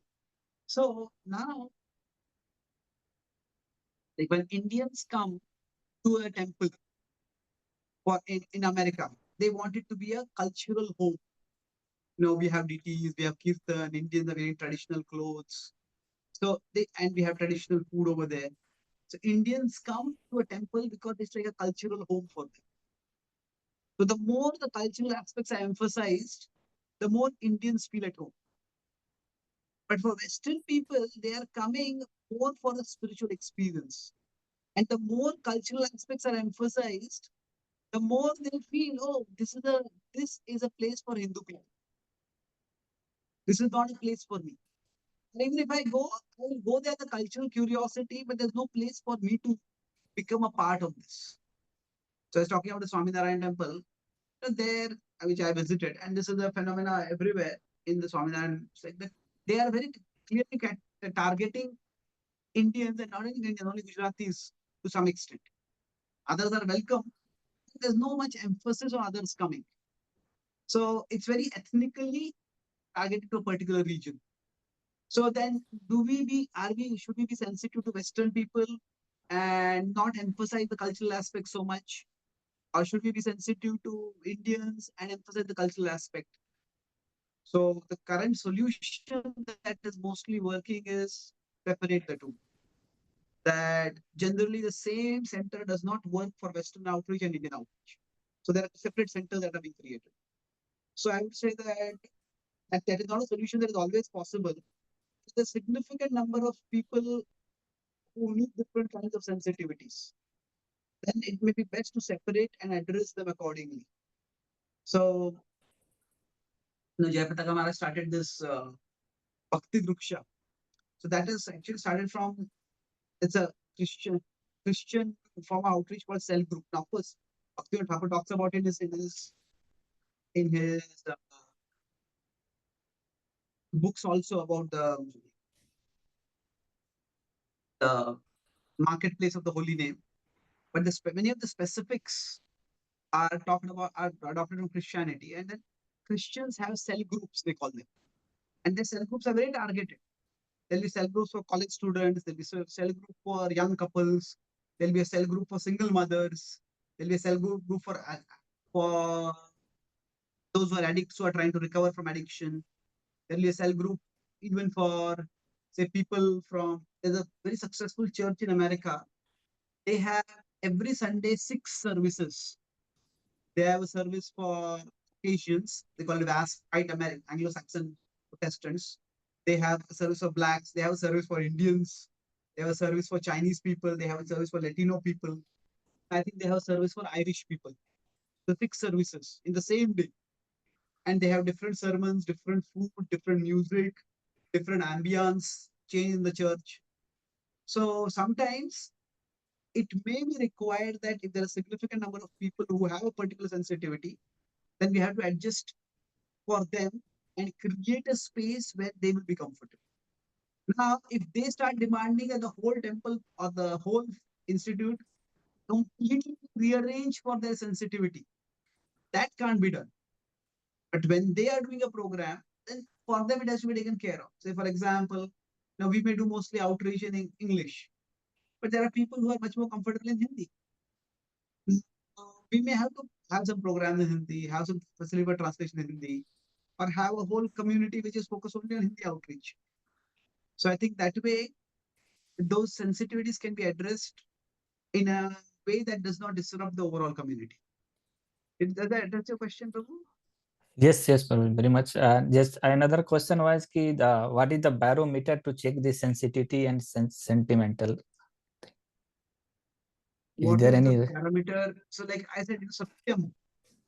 So now, like when Indians come to a temple for in America, they want it to be a cultural home. We have deities, we have kirtan, Indians are wearing traditional clothes. So we have traditional food over there. So Indians come to a temple because it's like a cultural home for them. So the more the cultural aspects are emphasized, the more Indians feel at home. But for Western people, they are coming more for a spiritual experience. And the more cultural aspects are emphasized, the more they feel, oh, this is a place for Hindu people. This is not a place for me. And even if I go there as a cultural curiosity, but there's no place for me to become a part of this. So I was talking about the Swaminarayan temple there, which I visited, and this is a phenomena everywhere in the Swaminarayan sect that they are very clearly targeting Indians, and not only Indians, only Gujaratis to some extent. Others are welcome. There's no much emphasis on others coming. So it's very ethnically targeted to a particular region. So then should we be sensitive to Western people and not emphasize the cultural aspect so much? Or should we be sensitive to Indians and emphasize the cultural aspect? So the current solution that is mostly working is separate the two. That generally the same center does not work for Western outreach and Indian outreach. So there are separate centers that are being created. So I would say that is not a solution that is always possible. There's a significant number of people who need different kinds of sensitivities. Then it may be best to separate and address them accordingly. So, Jayapataka Maharaj started this Bhakti Druksha. So that is actually started from, it's a Christian form of outreach called cell group. Now, of course, Bhakti Thakur talks about it in his books also about the marketplace of the holy name. But many of the specifics are adopted from Christianity, and then Christians have cell groups, they call them, and their cell groups are very targeted. There'll be cell groups for college students, there'll be cell group for young couples, there'll be a cell group for single mothers, there'll be a cell group for those who are addicts who are trying to recover from addiction. There'll be a cell group even for, say, people from, there's a very successful church in America. They have every Sunday 6 services. They have a service for Asians. They call it white American, Anglo-Saxon Protestants. They have a service for blacks. They have a service for Indians. They have a service for Chinese people. They have a service for Latino people. I think they have a service for Irish people. The 6 services in the same day. And they have different sermons, different food, different music, different ambience, change in the church. So sometimes it may be required that if there are a significant number of people who have a particular sensitivity, then we have to adjust for them and create a space where they will be comfortable. Now, if they start demanding that the whole temple or the whole institute completely rearrange for their sensitivity, that can't be done. But when they are doing a program, then for them it has to be taken care of. Say, for example, now we may do mostly outreach in English, but there are people who are much more comfortable in Hindi. We may have to have some programs in Hindi, have some facility for translation in Hindi, or have a whole community which is focused only on Hindi outreach. So I think that way, those sensitivities can be addressed in a way that does not disrupt the overall community. Does that address your question, Prabhu? Yes, yes, very much. Just another question was what is the barometer to check the sensitivity and sentimental? Is What there is the any? parameter? So, like I said, Satyam,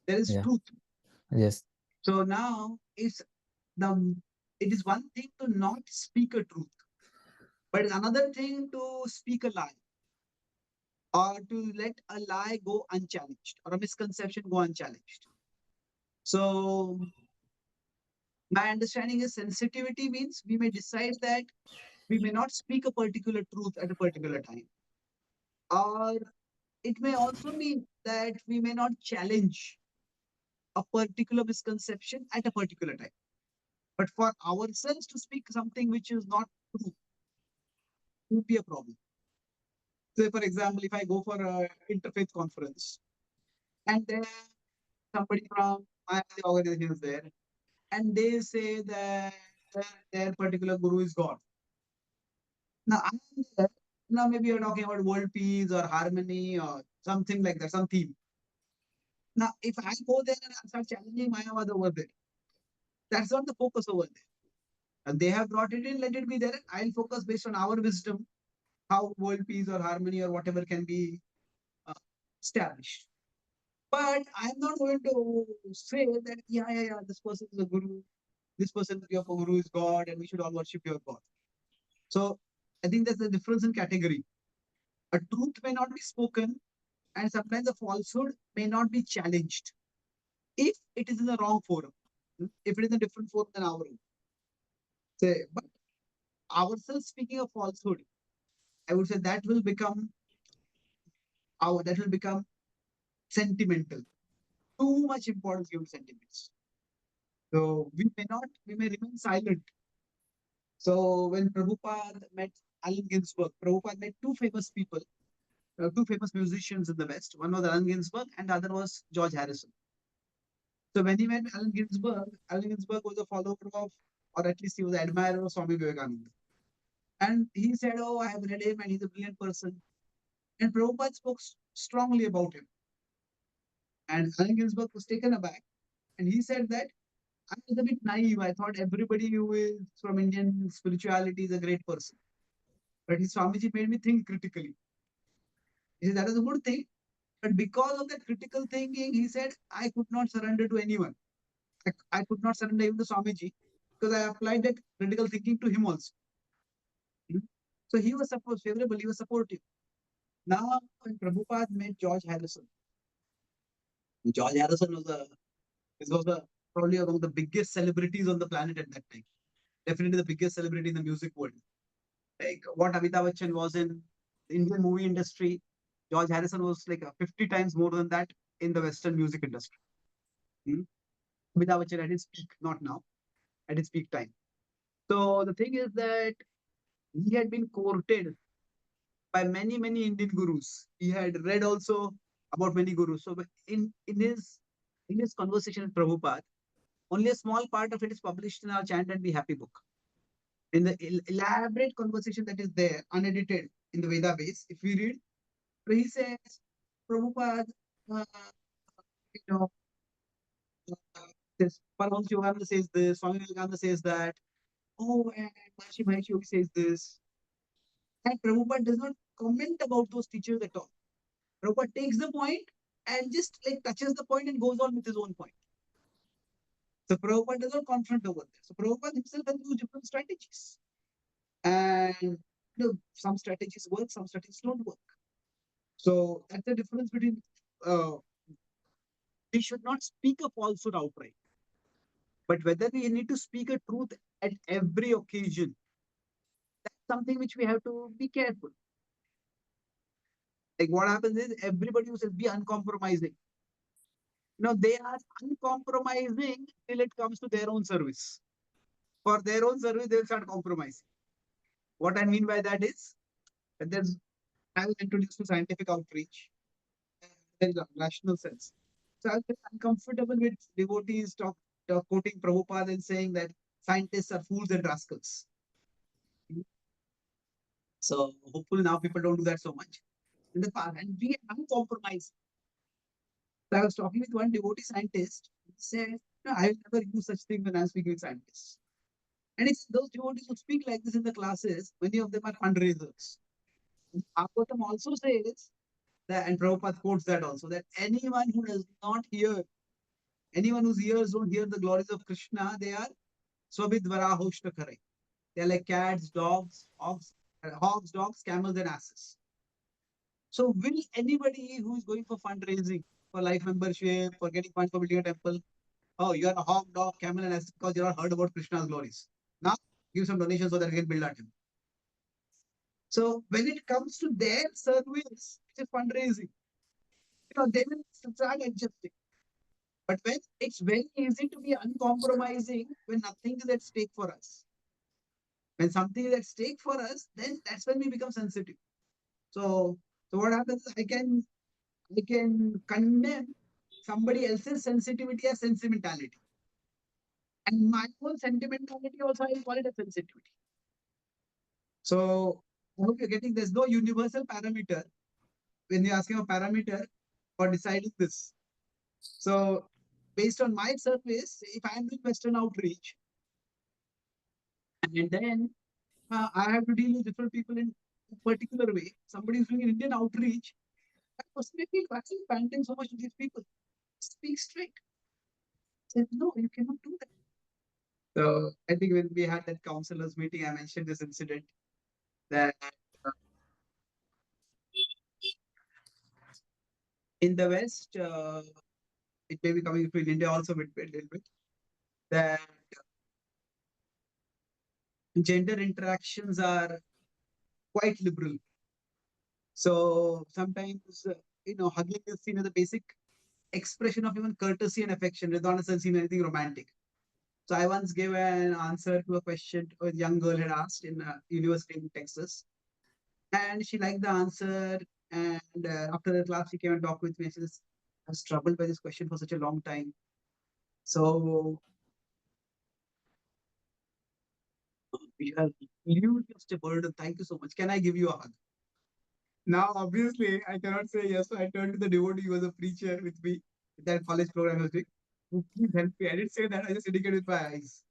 there is Yeah. truth. Yes. So now it is one thing to not speak a truth, but it's another thing to speak a lie or to let a lie go unchallenged or a misconception go unchallenged. So my understanding is sensitivity means we may decide that we may not speak a particular truth at a particular time. Or it may also mean that we may not challenge a particular misconception at a particular time. But for ourselves to speak something which is not true would be a problem. Say, for example, if I go for a interfaith conference and there somebody from my organization is there and they say that their particular guru is God. Now, I'm there, now maybe you're talking about world peace or harmony or something like that, some theme. Now, if I go there and I start challenging Mayavad over there, that's not the focus over there. And they have brought it in, let it be there. I'll focus based on our wisdom, how world peace or harmony or whatever can be uh, established. But I'm not going to say that, yeah, this person is a guru, this person, your guru is God, and we should all worship your God. So I think there's a difference in category. A truth may not be spoken, and sometimes a falsehood may not be challenged if it is in the wrong forum, if it is in a different forum than our own. Say, but ourselves speaking of falsehood, I would say that will become sentimental. Too much importance given sentiments. So we may remain silent. So when Prabhupada met Allen Ginsberg, Prabhupada met two famous people, two famous musicians in the West. One was Allen Ginsberg and the other was George Harrison. So when he met Allen Ginsberg was a follower of, or at least he was an admirer of Swami Vivekananda. And he said, oh, I have read him and he's a brilliant person. And Prabhupada spoke strongly about him. And Allen Ginsberg was taken aback. And he said that I was a bit naive. I thought everybody who is from Indian spirituality is a great person. But his Swamiji made me think critically. He said that is a good thing. But because of that critical thinking, he said, I could not surrender to anyone. I could not surrender even to Swamiji because I applied that critical thinking to him also. So he was favorable, he was supportive. Now, when Prabhupada met George Harrison was probably one of the biggest celebrities on the planet at that time. Definitely the biggest celebrity in the music world. Like what Amitabh Bachchan was in the Indian movie industry, George Harrison was like 50 times more than that in the Western music industry. Amitabh Bachchan at his peak, not now, at his peak time. So the thing is that he had been courted by many Indian gurus. He had read also about many gurus. So in his conversation with Prabhupada, only a small part of it is published in our Chant and Be Happy book. In the elaborate conversation that is there, unedited in the Veda base, if we read, he says, Prabhupada, uh, you know, this Paramahansa Yogananda says this, Swami Vivekananda says that, oh, and Maharishi Mahesh Yogi says this. And Prabhupada does not comment about those teachers at all. Prabhupada takes the point and just like touches the point and goes on with his own point. So Prabhupada does not confront over there. So Prabhupada himself has used different strategies. And some strategies work, some strategies don't work. So that's the difference between we should not speak a falsehood outright. But whether we need to speak a truth at every occasion, that's something which we have to be careful. Like what happens is everybody who says be uncompromising. They are uncompromising till it comes to their own service. For their own service, they'll start compromising. What I mean by that is that I was introduced to scientific outreach. in the rational sense. So I was very uncomfortable with devotees quoting Prabhupada and saying that scientists are fools and rascals. So hopefully now people don't do that so much. In the past, and we uncompromised. So I was talking with one devotee scientist. He said, "No, I will never use such thing when I'm speaking with scientists." And it's those devotees who speak like this in the classes, many of them are fundraisers. And Bhagavatam also says that, and Prabhupada quotes that also, that anyone who does not hear, anyone whose ears don't hear the glories of Krishna, they are Swabidvarahoshtakare. They are like cats, dogs, hogs, dogs, camels, and asses. So will anybody who is going for fundraising, for life membership, for getting funds for building a temple, oh, you are a hog, dog, camel, and ass because you have not heard about Krishna's glories. Now give some donations so that we can build our temple. So when it comes to their service, it's a fundraising. They will start adjusting. But when it's very easy to be uncompromising when nothing is at stake for us. When something is at stake for us, then that's when we become sensitive. So what happens? I can condemn somebody else's sensitivity as sentimentality. And my own sentimentality also I will call it a sensitivity. So I hope you're getting there's no universal parameter when you're asking a parameter for deciding this. So based on my surface, if I'm doing Western outreach, and then I have to deal with different people in a particular way. Somebody is doing an Indian outreach. I personally feel what's panting so much to these people. Speak straight. Said, no, you cannot do that. So I think when we had that counselors meeting, I mentioned this incident that in the West, it may be coming to India also a little bit, that gender interactions are quite liberal. So sometimes, hugging is seen as a basic expression of even courtesy and affection, rather than seen anything romantic. So I once gave an answer to a question a young girl had asked in a university in Texas, and she liked the answer. And after the class, she came and talked with me. She says, "I was troubled by this question for such a long time. So you have relieved just a burden. Thank you so much. Can I give you a hug?" Now, obviously, I cannot say yes. So I turned to the devotee who was a preacher with me in that college program I was doing. "Oh, please help me." I didn't say that. I just indicated with my eyes.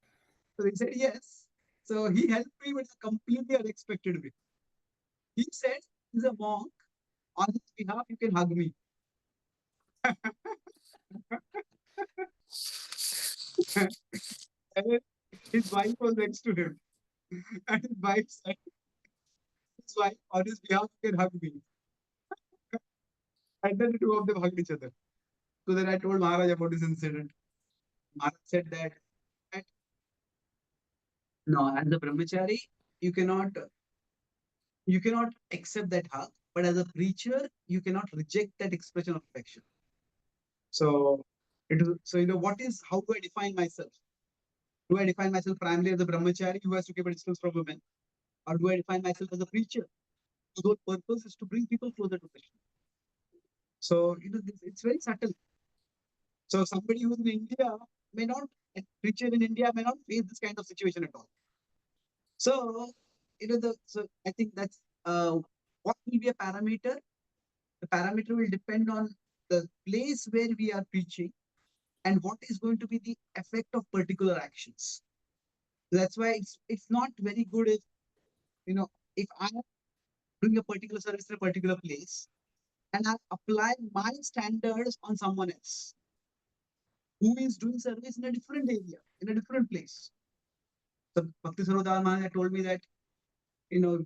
So he said yes. So he helped me with a completely unexpected way. He said, "He's a monk. On his behalf, you can hug me." And his wife was next to him. And his wife said, "His wife, on his behalf, you can hug me." And then the two of them hugged each other. So then I told Maharaj about this incident. Maharaj said that no, as a brahmachari, you cannot you cannot accept that hug, but as a preacher, you cannot reject that expression of affection. So what is how do I define myself? Do I define myself primarily as a brahmachari who has to keep a distance from women? Or do I define myself as a preacher whose whole purpose is to bring people closer to Krishna? So it's very subtle. So somebody who's in India may not, a preacher in India may not face this kind of situation at all. So so I think that's what will be a parameter. The parameter will depend on the place where we are preaching and what is going to be the effect of particular actions. That's why it's not very good if I am doing a particular service in a particular place and I apply my standards on someone else who is doing service in a different area, in a different place. So Bhakti Sarodhar Maharaj told me that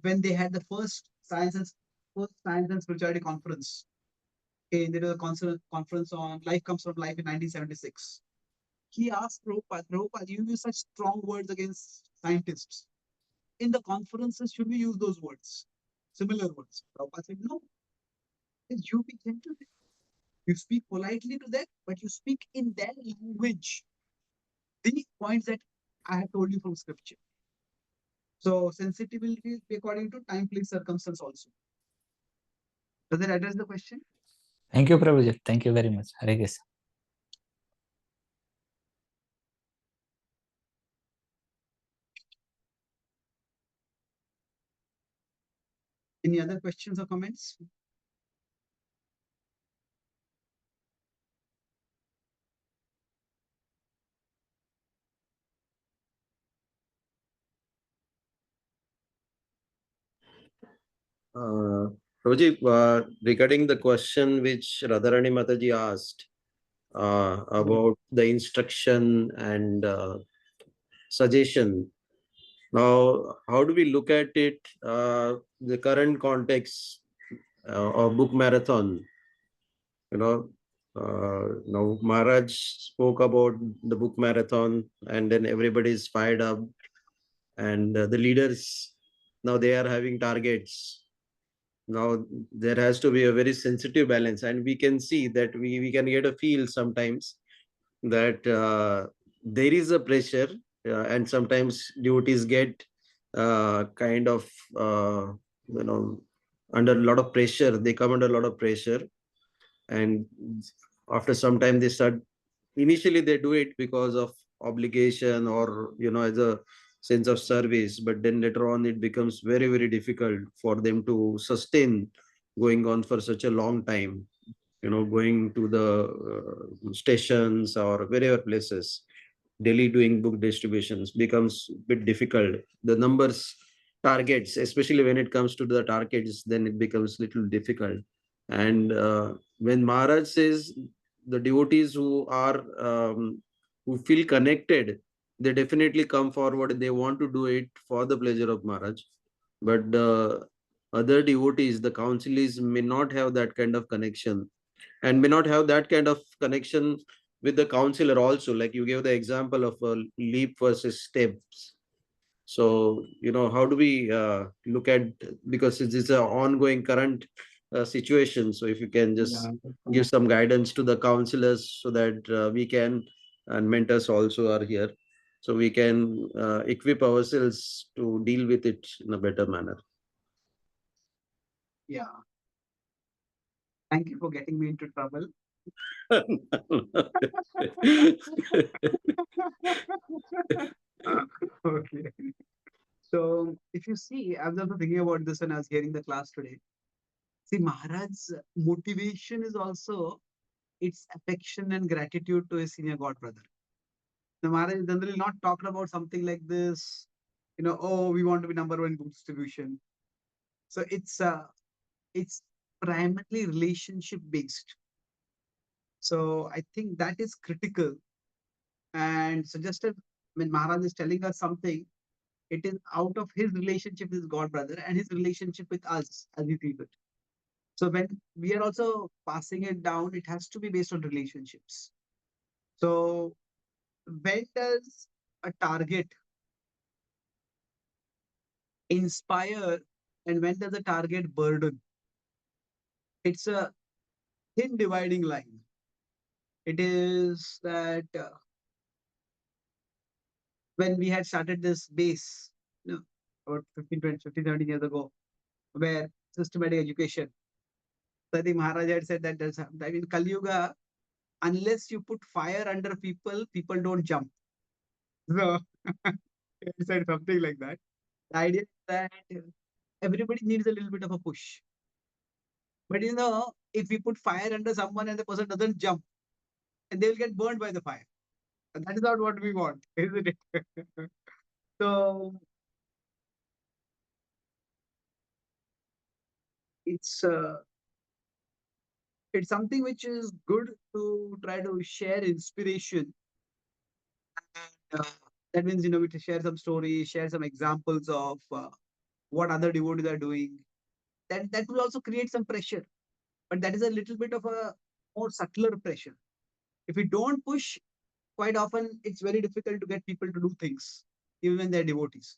when they had the first science and spirituality conference, okay, there was a conference on life comes from life in 1976. He asked Prabhupada, you use such strong words against scientists. In the conferences, should we use those words? Similar words. Prabhupada said, no, you be gentle. You speak politely to them, but you speak in their language. The points that I have told you from scripture. So sensitivity will be according to time, place, circumstance also. Does that address the question? Thank you, Prabhuji. Thank you very much. Hare Krishna. Any other questions or comments? Prabhuji, regarding the question which Radharani Mataji asked about the instruction and suggestion. Now, how do we look at it? The current context of book marathon. Now Maharaj spoke about the book marathon, and then everybody is fired up, and the leaders now they are having targets. Now there has to be a very sensitive balance, and we can see that we can get a feel sometimes that there is a pressure, and sometimes devotees get kind of you know under a lot of pressure. They come under a lot of pressure, and after some time they start. Initially they do it because of obligation or as a sense of service, but then later on it becomes very very difficult for them to sustain going on for such a long time, going to the stations or wherever places. Daily doing book distributions becomes a bit difficult. The numbers targets, especially when it comes to the targets, then it becomes little difficult. And when Maharaj says the devotees who feel connected, they definitely come forward. They want to do it for the pleasure of Maharaj. But the other devotees, the counsellors, may not have that kind of connection, and may not have that kind of connection with the counselor also. Like you gave the example of a leap versus steps. So how do we look at, because it is an ongoing current situation. So if you can just give some guidance to the counselors so that we can, and mentors also are here, so we can equip ourselves to deal with it in a better manner. Yeah. Thank you for getting me into trouble. Okay. So if you see, I was also thinking about this when I was hearing the class today. See, Maharaj's motivation is also its affection and gratitude to his senior god brother. The Maharaj is generally not talking about something like this, oh, we want to be number one in book distribution. So it's primarily relationship based. So I think that is critical. And so just when Maharaj is telling us something, it is out of his relationship with his god brother and his relationship with us as we feel it. So when we are also passing it down, it has to be based on relationships. So when does a target inspire and when does a target burden? It's a thin dividing line. It is that when we had started this base, about 15, 17 years ago, where systematic education, I think Maharaj had said that in Kali Yuga, unless you put fire under people, people don't jump. So he said something like that. The idea is that everybody needs a little bit of a push. But if we put fire under someone and the person doesn't jump, and they will get burned by the fire. And that is not what we want, isn't it? So it's something which is good to try to share inspiration. And that means we to share some stories, share some examples of what other devotees are doing. That will also create some pressure, but that is a little bit of a more subtler pressure. If we don't push, quite often it's very difficult to get people to do things, even when they're devotees.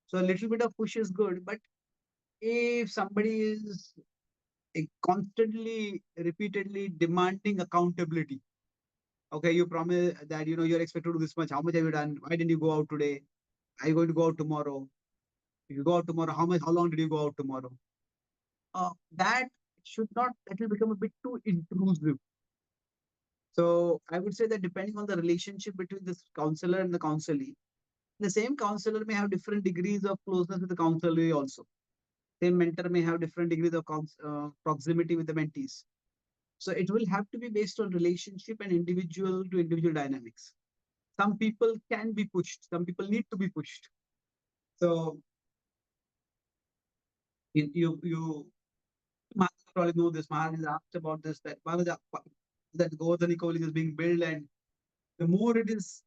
So a little bit of push is good, but if somebody is constantly, repeatedly demanding accountability, okay, you promise that you're expected to do this much. How much have you done? Why didn't you go out today? Are you going to go out tomorrow? If you go out tomorrow, how long did you go out tomorrow? That will become a bit too intrusive. So I would say that depending on the relationship between this counselor and the counselee, the same counselor may have different degrees of closeness with the counselee also. Same mentor may have different degrees of proximity with the mentees. So it will have to be based on relationship and individual to individual dynamics. Some people can be pushed, some people need to be pushed. So you Maharaj probably know this. Maharaj is asked about this, that Maharaj, that Govardhani College is being built, and the more it is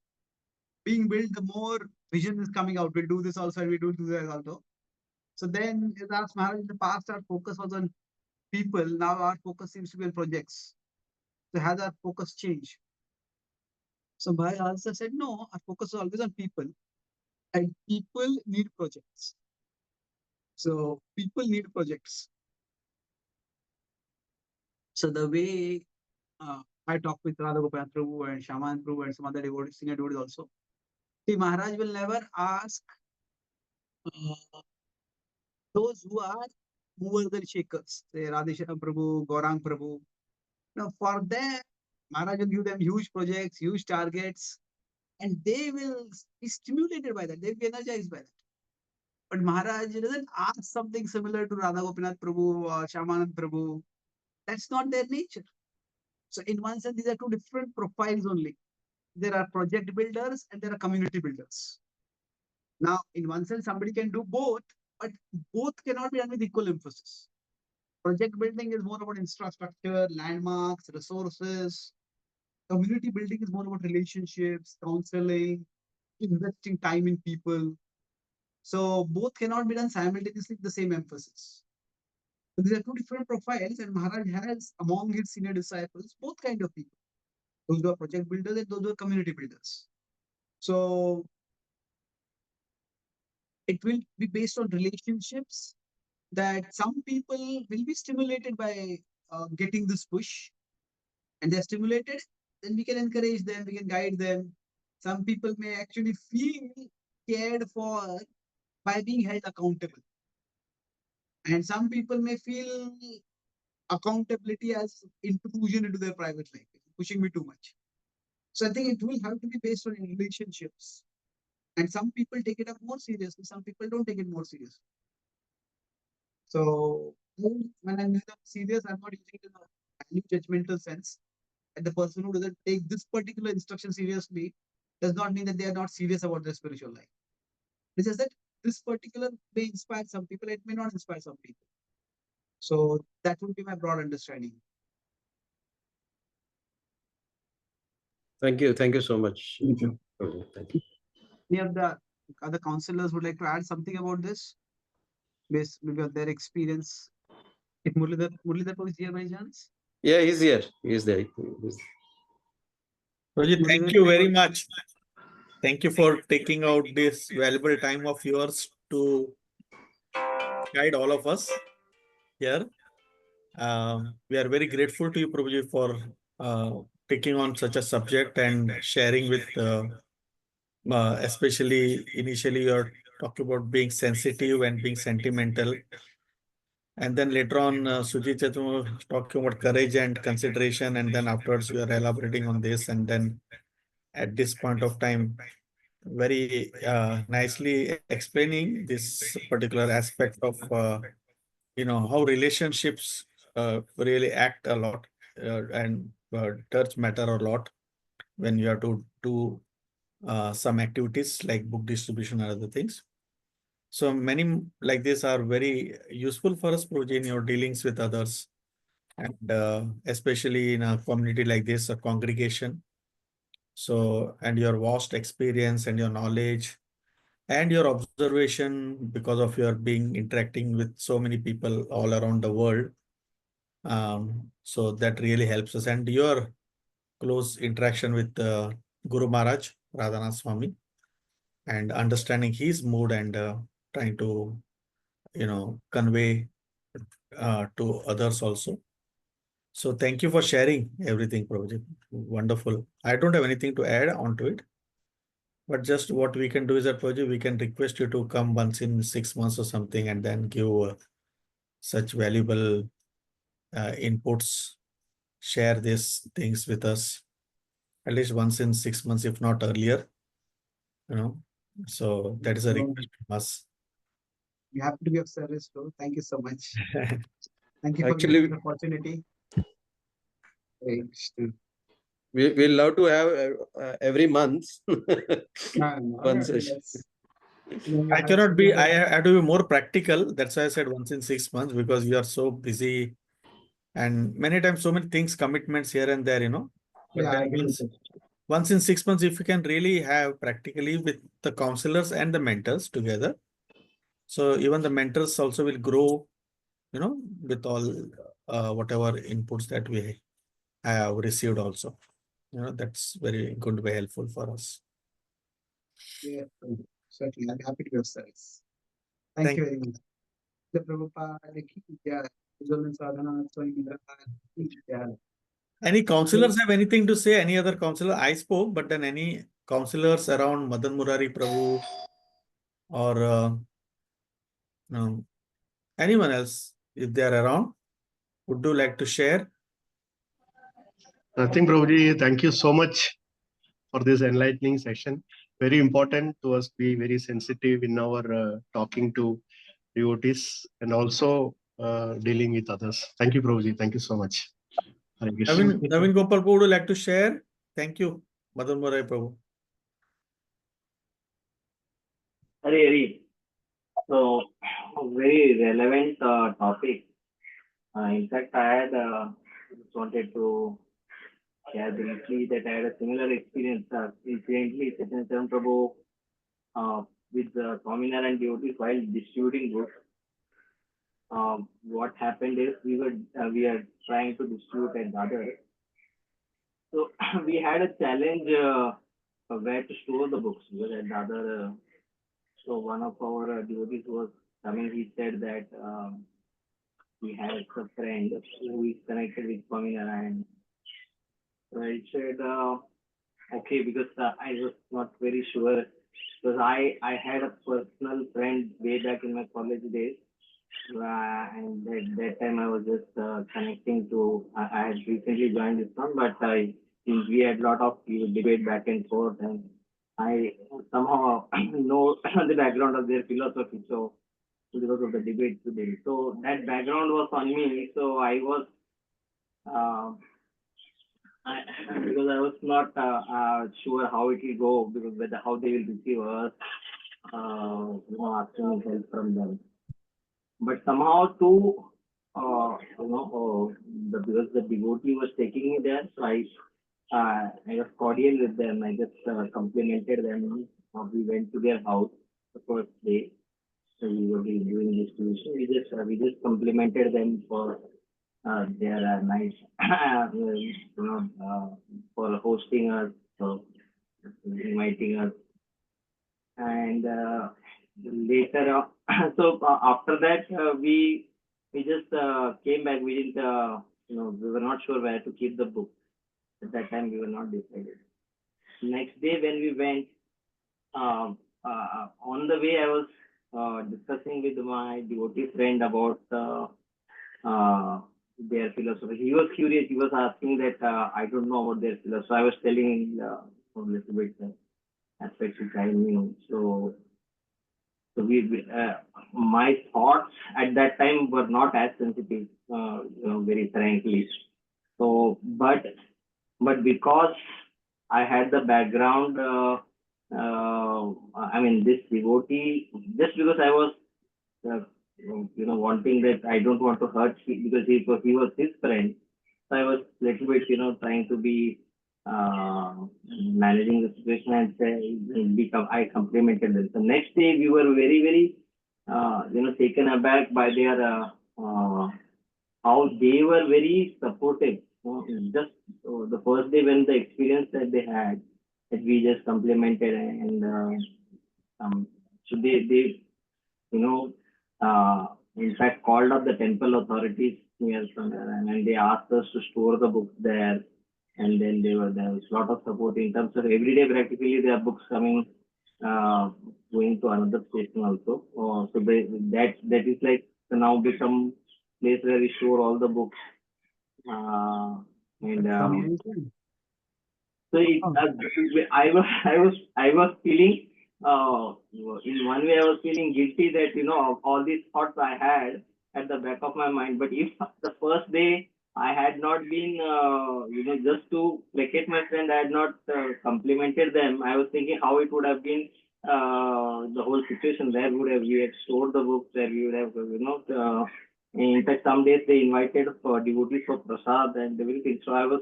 being built, the more vision is coming out. We'll do this also, and we do this also. So then, as asked Maharaj, in the past, our focus was on people. Now our focus seems to be on projects. So has our focus changed? So Bhai also said, no, our focus is always on people, and people need projects. So people need projects. So the way I talk with Radha Gopinath Prabhu and Shaman Prabhu and some other devotees, senior devotees also. See, Maharaj will never ask those who are movers and shakers, say Radhesham Prabhu, Gaurang Prabhu. Now, for them, Maharaj will give them huge projects, huge targets, and they will be stimulated by that. They'll be energized by that. But Maharaj doesn't ask something similar to Radha Gopinath Prabhu or Shamanand Prabhu. That's not their nature. So, in one sense, these are two different profiles only. There are project builders and there are community builders. Now, in one sense, somebody can do both, but both cannot be done with equal emphasis. Project building is more about infrastructure, landmarks, resources. Community building is more about relationships, counseling, investing time in people. So both cannot be done simultaneously with the same emphasis. So these are two different profiles, and Maharaj has among his senior disciples both kind of people. Those who are project builders and those who are community builders. So it will be based on relationships, that some people will be stimulated by getting this push, and they're stimulated, then we can encourage them, we can guide them. Some people may actually feel cared for by being held accountable, and some people may feel accountability as intrusion into their private life, pushing me too much. So I think it will have to be based on relationships, and some people take it up more seriously, some people don't take it more seriously. So when I'm serious, I'm not using it in a value judgmental sense. And the person who doesn't take this particular instruction seriously does not mean that they are not serious about their spiritual life. It's just that this particular may inspire some people, it may not inspire some people. So that would be my broad understanding. Thank you. Thank you so much. Thank you. Prabhu. Thank you. Any of the other counselors would like to add something about this, based maybe on their experience? If Murlidhar is here by chance? Yeah, he's here. He's there. He's- Roji, Murlidhar, thank you very much. Thank you for taking out this valuable time of yours to guide all of us here. We are very grateful to you, Prabhuji, for taking on such a subject and sharing with, especially initially you're talking about being sensitive and being sentimental. And then later on, Sujit Chaitanya was talking about courage and consideration. And then afterwards, you are elaborating on this. And then at this point of time, very nicely explaining this particular aspect of, how relationships really act a lot and does matter a lot when you have to do some activities like book distribution and other things. So many like this are very useful for us, Prabhuji, in your dealings with others, and especially in a community like this, a congregation. So, and your vast experience and your knowledge and your observation because of your being interacting with so many people all around the world. So that really helps us, and your close interaction with Guru Maharaj, Radhanath Swami, and understanding his mood and trying to, convey to others also. So thank you for sharing everything, Prabhuji. Wonderful. I don't have anything to add onto it. But just what we can do is that, Prabhuji, we can request you to come once in 6 months or something and then give such valuable inputs, share these things with us at least once in 6 months, if not earlier. So that is a request from us. We happy to be of service, bro. Thank you so much. Thank you for Actually, giving the opportunity. Great. we love to have every month one session. I cannot be, I have to be more practical. That's why I said once in 6 months, because we are so busy and many times so many things, commitments here and there, But Yeah, then I agree. once in 6 months, if you can really have practically with the counselors and the mentors together. So even the mentors also will grow, with all whatever inputs that we have received also. That's very going to be helpful for us. Yeah, certainly. I'm happy to be of service. Thank you very much. The Prabhupada ki jai. Sanatana ki jai. Any counselors have anything to say? Any other counselor? I spoke, but then any counselors around Madan Murari Prabhu or anyone else, if they are around, would you like to share? Nothing, Prabhuji. Thank you so much for this enlightening session. Very important to us be very sensitive in our talking to devotees and also dealing with others. Thank you, Prabhuji. Thank you so much. Naveen Gopal Prabhu, would you like to share? Thank you, Madan Murari Prabhu. Hari. So, very relevant topic. In fact, I had just wanted to share briefly that I had a similar experience. Incidentally, Chaitanya Charan Prabhu with the Swaminarayan and devotees while distributing books. What happened is we are trying to distribute at Dadar. So we had a challenge where to store the books because at Dadar. So one of our devotees was coming. He said that he has a friend who is connected with Swaminarayan. So I said, okay, because I was not very sure because I had a personal friend way back in my college days. And at that time I was just connecting to, I had recently joined Islam, but we had a lot of debate back and forth, and I somehow know the background of their philosophy. So because of the debate today, so that background was on me. So I was, because I was not sure how it will go, because whether how they will receive us, asking help from them. But somehow too, because the devotee was taking me there, so I was cordial with them. I just complimented them. We went to their house the first day. So we were doing distribution. We just complimented them for their nice, for hosting us, for inviting us, and later on. So after that, we just came back. We didn't, we were not sure where to keep the book. At that time, we were not decided. Next day, when we went, on the way, I was discussing with my devotee friend about their philosophy. He was curious. He was asking that I don't know about their philosophy. So I was telling him a little bit aspects which I knew. So my thoughts at that time were not as sensitive, very frankly. So, but because I had the background, I mean, this devotee, just because I was, wanting that I don't want to hurt him because he was his friend. So I was little bit, trying to be managing the situation and I complimented them. So next day we were very, very, taken aback by their how they were very supportive. Just the first day when the experience that they had, that we just complimented and so they in fact called up the temple authorities near somewhere and they asked us to store the books there. And then there was a lot of support in terms of every day practically there are books coming, going to another station also. So that is like now become place where we store all the books And Combination. so it, Oh, I was feeling in one way I was feeling guilty that of all these thoughts I had at the back of my mind. But if the first day I had not been just to placate my friend, I had not complimented them. I was thinking how it would have been the whole situation. Where would have we have stored the books? Where we would have in fact some days they invited for devotees for prasad and everything. So I was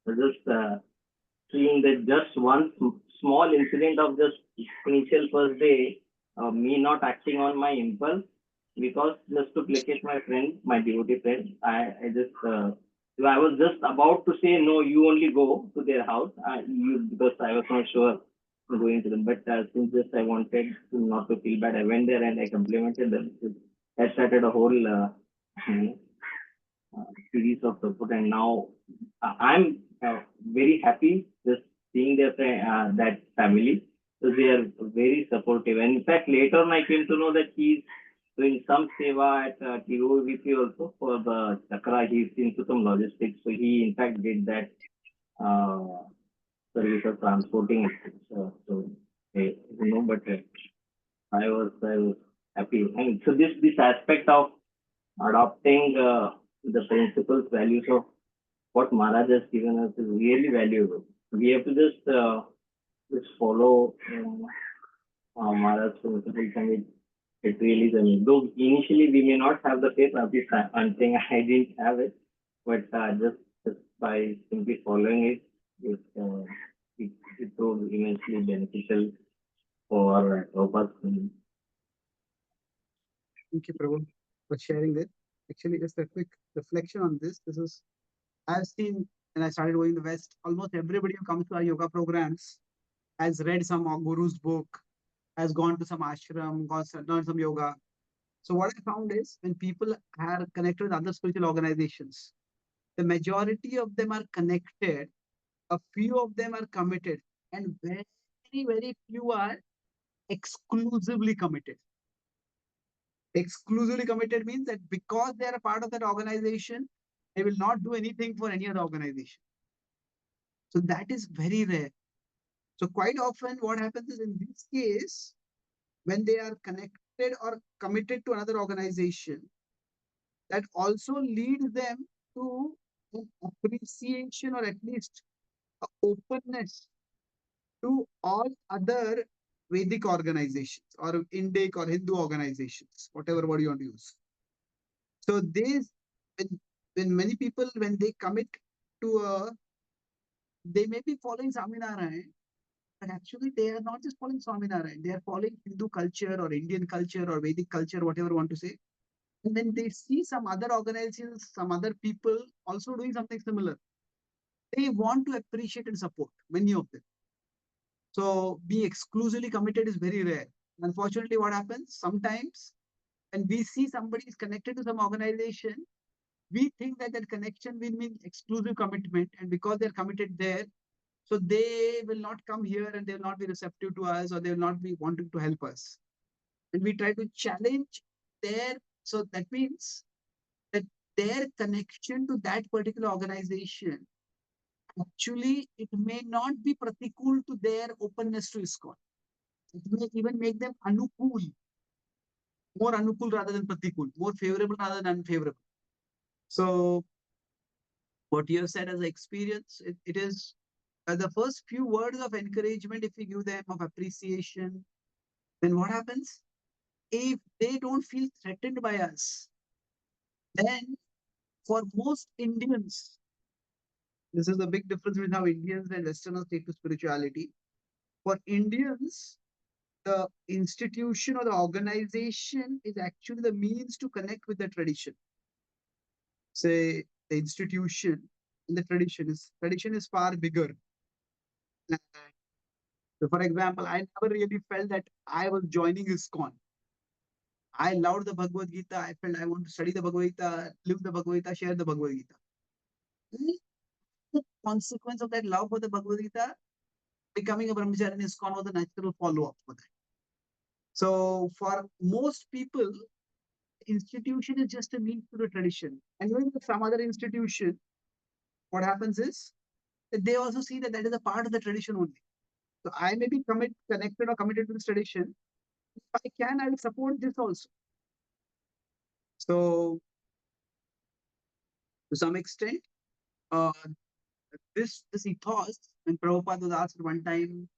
just seeing that just one small incident of just initial first day, me not acting on my impulse, because just to placate my friend, my devotee friend, I was just about to say no, you only go to their house, because I was not sure going to them. But since just I wanted to not to feel bad, I went there and I complimented them. I started a whole series of support, and now I'm very happy just seeing that family. So they are very supportive. And in fact, later on I came to know that he's doing some seva at TOVP also for the Chakra. He's into some logistics. So he in fact did that service of transporting it. But I was happy. And so this aspect of adopting the principles, values of what Maharaj has given us is really valuable. We have to just follow Maharaj's principles, and it really is. I mean, though initially we may not have the faith, I'm saying I didn't have it, but just by simply following it proved immensely beneficial for us. thank you, Prabhu, for sharing that. Actually, just a quick reflection on this. I've seen when I started going to the West, almost everybody who comes to our yoga programs has read some guru's book, has gone to some ashram, learned some yoga. So what I found is when people are connected with other spiritual organizations, the majority of them are connected, a few of them are committed, and very, very few are exclusively committed. Exclusively committed means that because they are a part of that organization, they will not do anything for any other organization. So that is very rare. So quite often what happens is in this case, when they are connected or committed to another organization, that also leads them to an appreciation or at least a openness to all other Vedic organizations or Indic or Hindu organizations, whatever word you want to use. So when, when many people, when they commit to they may be following Swaminarayan, but actually they are not just following Swaminarayan, they are following Hindu culture or Indian culture or Vedic culture, whatever you want to say. And then they see some other organizations, some other people also doing something similar. They want to appreciate and support, many of them. So being exclusively committed is very rare. Unfortunately, what happens sometimes when we see somebody is connected to some organization, we think that that connection will mean exclusive commitment, and because they're committed there, so they will not come here and they will not be receptive to us, or they will not be wanting to help us. And we try to challenge their, so that means that their connection to that particular organization, actually, it may not be pratikul to their openness to ISKCON. It may even make them anukul, more anukul rather than pratikul, more favorable rather than unfavorable. So what you have said as an experience, it is the first few words of encouragement, if we give them of appreciation, then what happens? If they don't feel threatened by us, then for most Indians, this is the big difference between how Indians and Westerners take to spirituality. For Indians, the institution or the organization is actually the means to connect with the tradition. Say the institution and the tradition is far bigger. So for example, I never really felt that I was joining ISKCON. I loved the Bhagavad Gita. I felt I want to study the Bhagavad Gita, live the Bhagavad Gita, share the Bhagavad Gita. And the consequence of that love for the Bhagavad Gita, becoming a brahmachari in ISKCON was a natural follow-up for that. So for most people, institution is just a means to the tradition. And even with some other institution, what happens is that they also see that that is a part of the tradition only. So I may be connected or committed to this tradition. If I can, I will support this also. So to some extent, uh, this ethos, when Prabhupada was asked one time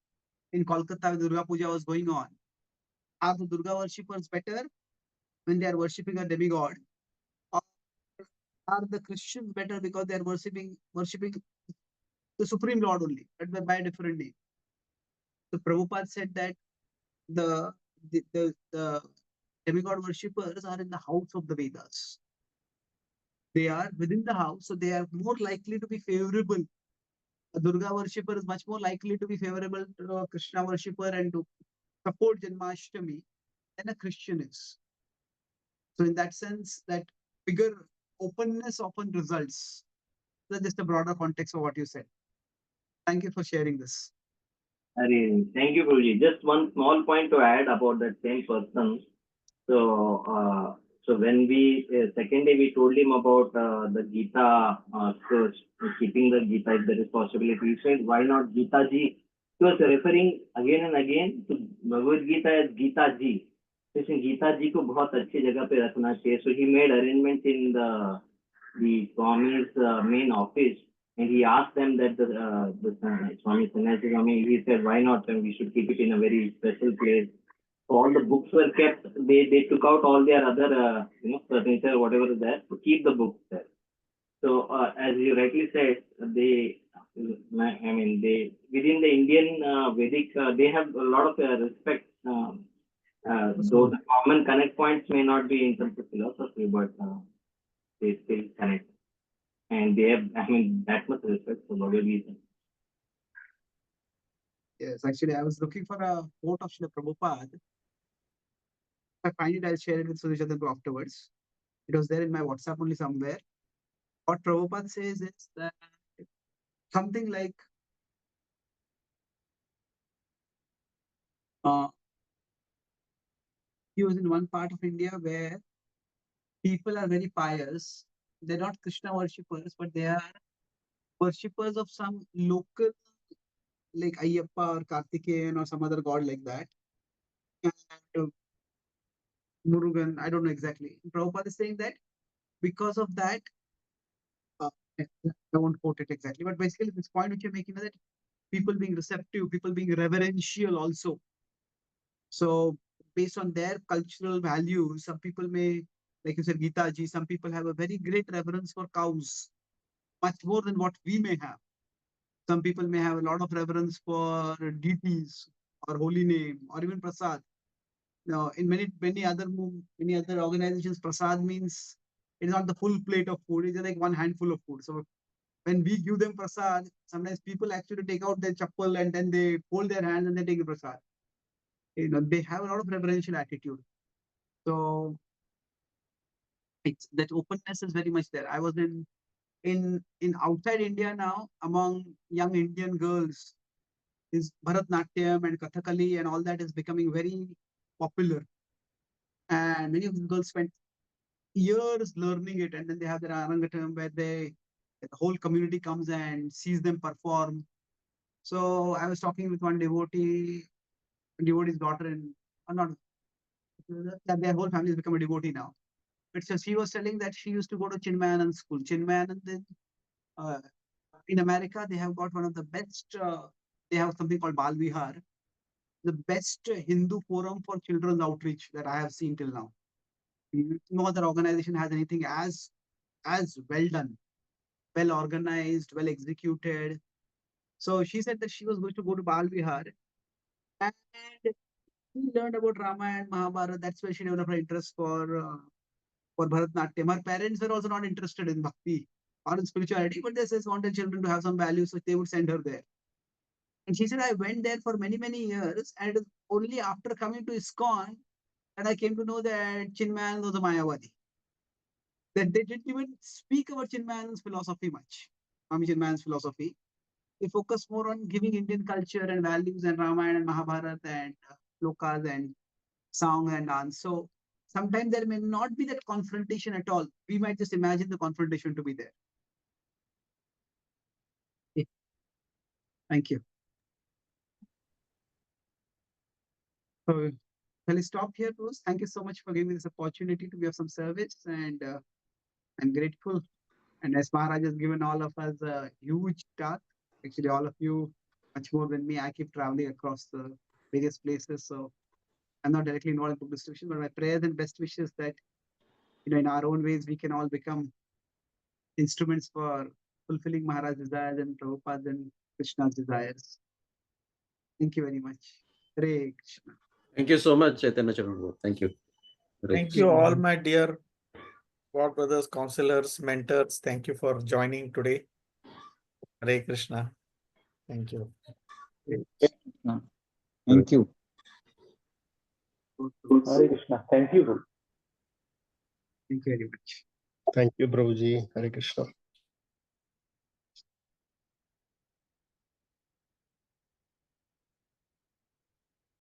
in Kolkata when Durga Puja was going on, are the Durga worshippers better when they are worshipping a demigod, or are the Christians better because they are worshipping the Supreme Lord only, but by a different name? So Prabhupada said that the the demigod worshippers are in the house of the Vedas. They are within the house, so they are more likely to be favorable. A Durga worshipper is much more likely to be favorable to a Krishna worshipper and to support Janmashtami than a Christian is. So in that sense, that bigger openness often results. That's just a broader context of what you said. Thank you for sharing this. Thank you, Guruji. Just one small point to add about that same person. So, so when we second day we told him about the Gita search, keeping the Gita if there is possibility. He said, "Why not Gita ji?" He was referring again and again to Bhagavad Gita as Gita ji. So Gita ji को बहुत अच्छी जगह पे रखना चाहिए. So he made arrangements in the Swami's main office, and he asked them that the Swami Sanatana Swami, he said, "Why not? And we should keep it in a very special place." All the books were kept. They took out all their other furniture, whatever is there, to keep the books there. So as you rightly said, they within the Indian Vedic, they have a lot of respect. Though the common connect points may not be in terms of philosophy, but they still connect, and they have that much respect for Bhagavad Gita. Yes, actually, I was looking for a quote of Srila Prabhupada. If I find it, I'll share it with Sudhir afterwards. It was there in my WhatsApp only somewhere. What Prabhupada says is that something like he was in one part of India where people are very pious. They're not Krishna worshippers, but they are worshippers of some local, like Ayyappa or Kartikeyan or some other god like that. And Murugan, I don't know exactly. Prabhupada is saying that because of that, uh, I won't quote it exactly, but basically this point which you're making is that people being receptive, people being reverential also. So based on their cultural values, some people may, like you said, Gita ji, some people have a very great reverence for cows, much more than what we may have. Some people may have a lot of reverence for deities or holy name or even prasad. Now, in many other organizations, prasad means it's not the full plate of food; it's like one handful of food. So when we give them prasad, sometimes people actually take out their chappal and then they fold their hands and they take the prasad. They have a lot of reverential attitude. So it's that openness is very much there. I was in outside India now among young Indian girls is Bharatnatyam and Kathakali and all that is becoming very popular. And many of these girls spend years learning it, and then they have their Arangatam where the whole community comes and sees them perform. So I was talking with one devotee's daughter, and not that their whole family has become a devotee now. But so she was telling that she used to go to Chinmayanan school. Chinmayanan, then uh, in America, they have got one of the best. They have something called Bal Vihar, the best Hindu forum for children's outreach that I have seen till now. No other organization has anything as well done, well organized, well executed. So she said that she was going to go to Bal Vihar and she learned about Rama and Mahabharata. That's where she developed her interest for Bharatnatyam. Her parents were also not interested in bhakti or in spirituality, but they just wanted children to have some values, so they would send her there. And she said, I went there for many years, and it is only after coming to ISKCON that I came to know that Chinmayan was a Mayavadi. That they didn't even speak about Chinmayan's philosophy much. Swami Chinmayan's philosophy. They focus more on giving Indian culture and values and Ramayana and Mahabharata and slokas and song and dance. So sometimes there may not be that confrontation at all. We might just imagine the confrontation to be there. Thank you. So, I'll stop here, Bruce. Thank you so much for giving me this opportunity to be of some service, and I'm grateful. And as Maharaj has given all of us a huge task, actually all of you much more than me. I keep traveling across the various places, so I'm not directly involved in book distribution, but my prayers and best wishes that in our own ways we can all become instruments for fulfilling Maharaj's desires and Prabhupada's and Krishna's desires. Thank you very much. Hare Krishna. Thank you so much, Chaitanya Charan Prabhu. Thank you. Thank you all, my dear God brothers, counselors, mentors. Thank you for joining today. Hare Krishna. Thank you. Thank you. Hare Krishna. Thank you. Thank you very much. Thank you, Prabhuji. Hare Krishna.